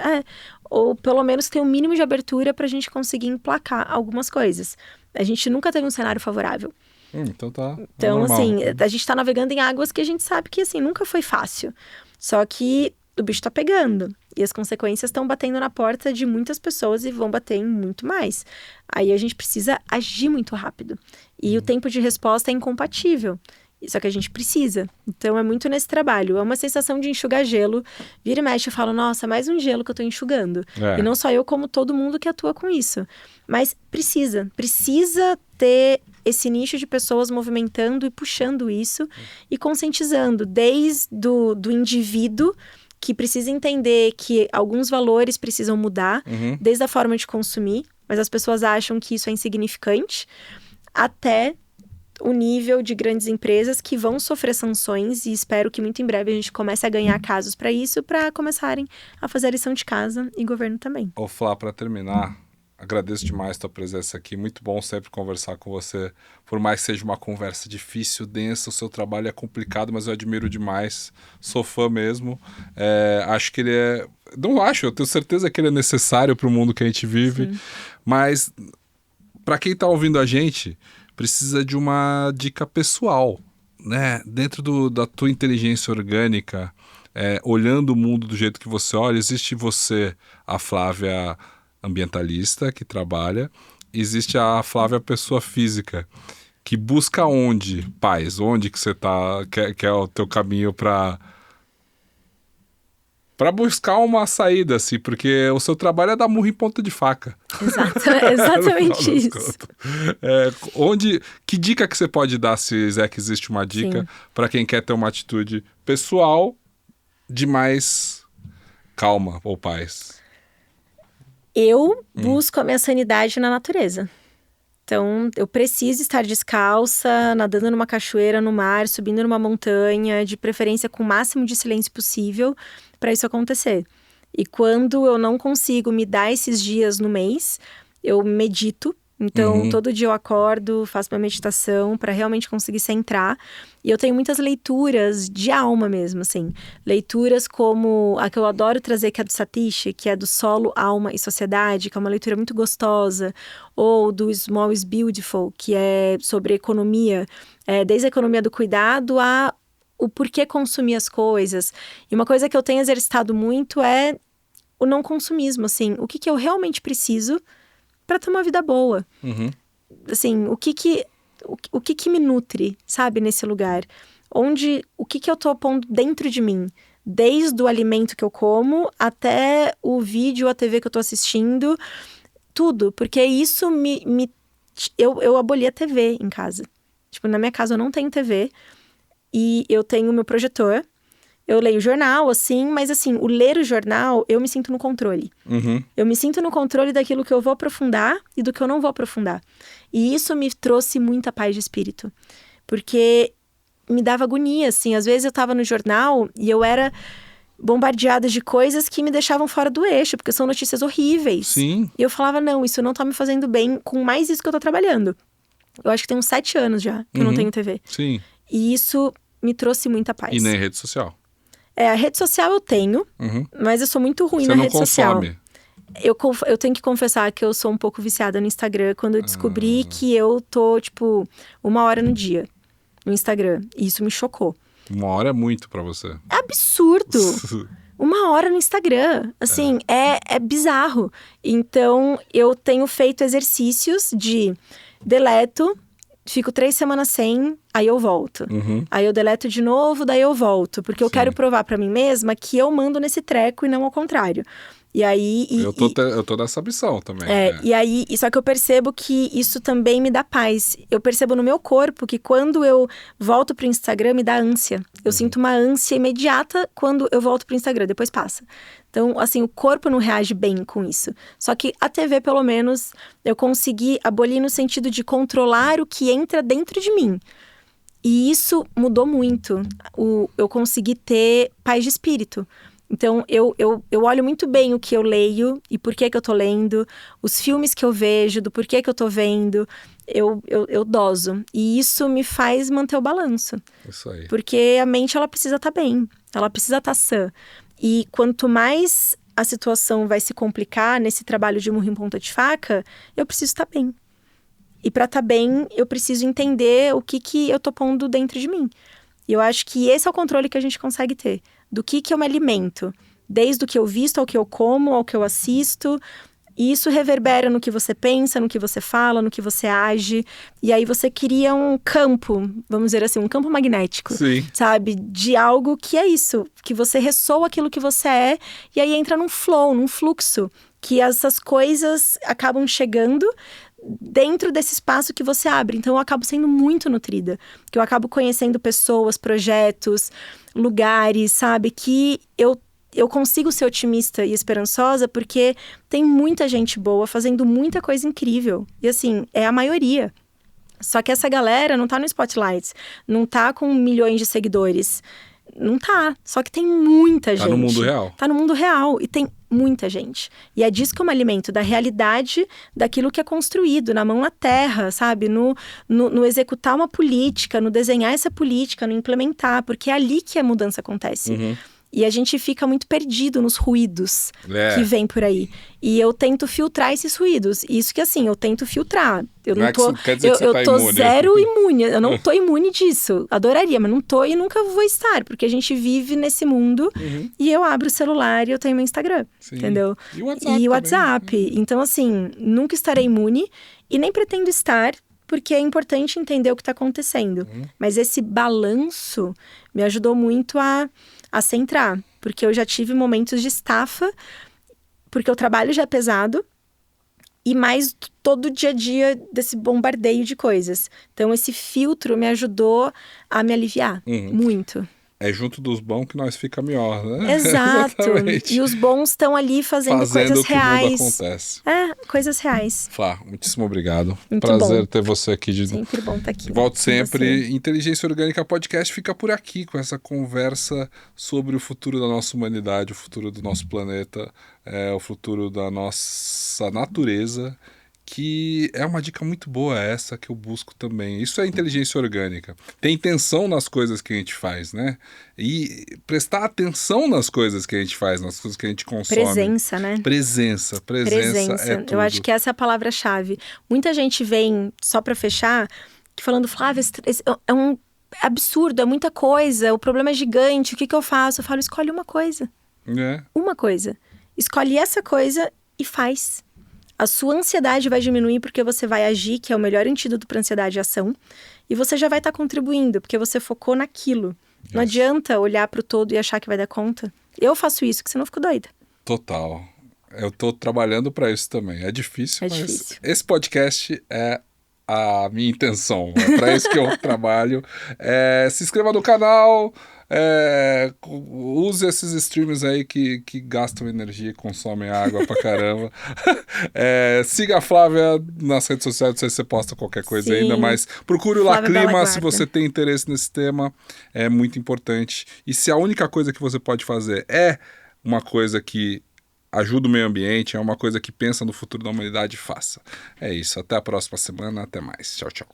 Ou pelo menos ter um mínimo de abertura pra gente conseguir emplacar algumas coisas. A gente nunca teve um cenário favorável.
Então tá.
Então, assim, a gente tá navegando em águas que a gente sabe que, assim, nunca foi fácil. Só que o bicho tá pegando. E as consequências estão batendo na porta de muitas pessoas e vão bater em muito mais. Aí a gente precisa agir muito rápido. E o tempo de resposta é incompatível. Só que a gente precisa. Então é muito nesse trabalho. É uma sensação de enxugar gelo. Vira e mexe, eu falo, nossa, mais um gelo que eu tô enxugando. E não só eu, como todo mundo que atua com isso. Mas precisa ter esse nicho de pessoas movimentando e puxando isso e conscientizando, desde do indivíduo que precisa entender que alguns valores precisam mudar, desde a forma de consumir, mas as pessoas acham que isso é insignificante, até o nível de grandes empresas que vão sofrer sanções, e espero que muito em breve a gente comece a ganhar casos para isso, para começarem a fazer a lição de casa, e governo também.
Ô Flá, para terminar, agradeço demais a tua presença aqui, muito bom sempre conversar com você, por mais que seja uma conversa difícil, densa, o seu trabalho é complicado, mas eu admiro demais, sou fã mesmo, acho que ele eu tenho certeza que ele é necessário para o mundo que a gente vive. Sim. Mas para quem está ouvindo a gente, precisa de uma dica pessoal, né? Dentro da tua inteligência orgânica, olhando o mundo do jeito que você olha, existe você, a Flávia ambientalista que trabalha, existe a Flávia pessoa física, que busca onde que você tá, que é o teu caminho para buscar uma saída, assim, porque o seu trabalho é dar murro em ponta de faca.
Exatamente isso.
Que dica que você pode dar, se é que existe uma dica, para quem quer ter uma atitude pessoal de mais calma ou paz?
Eu busco a minha sanidade na natureza. Então, eu preciso estar descalça, nadando numa cachoeira, no mar, subindo numa montanha, de preferência com o máximo de silêncio possível, para isso acontecer. E quando eu não consigo me dar esses dias no mês, eu medito. Então, todo dia eu acordo, faço minha meditação para realmente conseguir centrar. E eu tenho muitas leituras de alma mesmo, assim. Leituras como a que eu adoro trazer, que é do Satish, que é do Solo, Alma e Sociedade, que é uma leitura muito gostosa. Ou do Small is Beautiful, que é sobre economia. Desde a economia do cuidado a o porquê consumir as coisas. E uma coisa que eu tenho exercitado muito é o não consumismo, assim. O que eu realmente preciso para ter uma vida boa. Assim, o que me nutre, sabe, nesse lugar? O que eu tô pondo dentro de mim? Desde o alimento que eu como até o vídeo, a TV que eu tô assistindo, tudo. Porque isso eu aboli a TV em casa. Tipo, na minha casa eu não tenho TV e eu tenho o meu projetor. Eu leio jornal, assim, mas assim, o ler o jornal, eu me sinto no controle. Eu me sinto no controle daquilo que eu vou aprofundar e do que eu não vou aprofundar. E isso me trouxe muita paz de espírito. Porque me dava agonia, assim. Às vezes eu tava no jornal e eu era bombardeada de coisas que me deixavam fora do eixo, porque são notícias horríveis.
Sim.
E eu falava, não, isso não tá me fazendo bem com mais isso que eu tô trabalhando. Eu acho que tem uns 7 anos já que eu não tenho TV.
Sim.
E isso me trouxe muita paz.
E nem rede social.
A rede social eu tenho, mas eu sou muito ruim na rede social.
Você não
Eu tenho que confessar que eu sou um pouco viciada no Instagram quando eu descobri que eu tô, tipo, 1 hora no dia no Instagram. E isso me chocou.
1 hora é muito pra você.
É absurdo! 1 hora no Instagram. Assim, é bizarro. Então, eu tenho feito exercícios de deleto, fico 3 semanas sem, aí eu volto. Aí eu deleto de novo, daí eu volto. Porque eu quero provar pra mim mesma que eu mando nesse treco e não ao contrário. E aí...
Eu tô nessa missão também.
E aí, só que eu percebo que isso também me dá paz. Eu percebo no meu corpo que quando eu volto pro Instagram, me dá ânsia. Eu sinto uma ânsia imediata quando eu volto pro Instagram, depois passa. Então, assim, o corpo não reage bem com isso. Só que a TV, pelo menos, eu consegui abolir no sentido de controlar o que entra dentro de mim. E isso mudou muito. Eu consegui ter paz de espírito. Então, eu olho muito bem o que eu leio e por que eu tô lendo, os filmes que eu vejo, do porquê que eu tô vendo, eu doso. E isso me faz manter o balanço.
Isso aí.
Porque a mente, ela precisa estar bem, ela precisa estar sã. E quanto mais a situação vai se complicar nesse trabalho de murro em ponta de faca, eu preciso estar bem. E para estar bem, eu preciso entender o que eu tô pondo dentro de mim. E eu acho que esse é o controle que a gente consegue ter. Do que eu me alimento. Desde o que eu visto, ao que eu como, ao que eu assisto. E isso reverbera no que você pensa, no que você fala, no que você age. E aí você cria um campo, vamos dizer assim, um campo magnético.
Sim.
Sabe? De algo que é isso. Que você ressoa aquilo que você é. E aí entra num flow, num fluxo. Que essas coisas acabam chegando dentro desse espaço que você abre. Então eu acabo sendo muito nutrida. Que eu acabo conhecendo pessoas, projetos, lugares, sabe? Que eu consigo ser otimista e esperançosa porque tem muita gente boa fazendo muita coisa incrível. E assim, é a maioria. Só que essa galera não tá no spotlight, não tá com milhões de seguidores. Não tá. Só que tem muita gente.
Tá no mundo real.
Tá no mundo real. E tem muita gente. E é disso que eu me alimento, da realidade daquilo que é construído, na mão na terra, sabe? No executar uma política, no desenhar essa política, no implementar. Porque é ali que a mudança acontece. E a gente fica muito perdido nos ruídos que vem por aí. E eu tento filtrar esses ruídos. Isso que, assim, eu tento filtrar. Eu não tô,
quer dizer que você
eu
tá
tô
imune.
zero imune. Eu não tô imune disso. Adoraria, mas não tô e nunca vou estar. Porque a gente vive nesse mundo. E eu abro o celular e eu tenho meu Instagram.
Sim.
Entendeu?
E o WhatsApp.
E o WhatsApp. Então, assim, nunca estarei imune. E nem pretendo estar. Porque é importante entender o que está acontecendo. Mas esse balanço me ajudou muito a centrar. Porque eu já tive momentos de estafa, porque o trabalho já é pesado, e mais todo o dia a dia desse bombardeio de coisas. Então, esse filtro me ajudou a me aliviar muito.
É junto dos bons que nós fica melhor, né?
Exato.
Exatamente.
E os bons estão ali fazendo coisas
o que
reais.
o mundo acontece.
Coisas reais.
Flá, muitíssimo obrigado.
Muito
Prazer
bom.
ter você aqui.
Sempre bom estar aqui.
Volte sempre. Inteligência Orgânica Podcast fica por aqui com essa conversa sobre o futuro da nossa humanidade, o futuro do nosso planeta, o futuro da nossa natureza, que é uma dica muito boa essa que eu busco também. Isso é inteligência orgânica. Ter intenção nas coisas que a gente faz, né? E prestar atenção nas coisas que a gente faz, nas coisas que a gente consome.
Presença, né?
Presença é tudo.
Eu acho que essa é a palavra-chave. Muita gente vem, só para fechar, falando, Flávia, é um absurdo, é muita coisa, o problema é gigante, o que eu faço? Eu falo, escolhe uma coisa. Uma coisa. Escolhe essa coisa e faz. A sua ansiedade vai diminuir porque você vai agir, que é o melhor antídoto para ansiedade e ação. E você já vai estar contribuindo, porque você focou naquilo. Não adianta olhar para o todo e achar que vai dar conta. Eu faço isso, que senão eu fico doida.
Total. Eu tô trabalhando para isso também. É difícil, mas esse podcast é a minha intenção. É para isso que eu trabalho. Se inscreva no canal. Use esses streams aí que gastam energia e consomem água pra caramba. Siga a Flávia nas redes sociais, não sei se você posta qualquer coisa ainda, mas procure o La Clima se você tem interesse nesse tema, é muito importante. E se a única coisa que você pode fazer é uma coisa que ajuda o meio ambiente, é uma coisa que pensa no futuro da humanidade, faça. É isso, até a próxima semana, até mais. Tchau, tchau.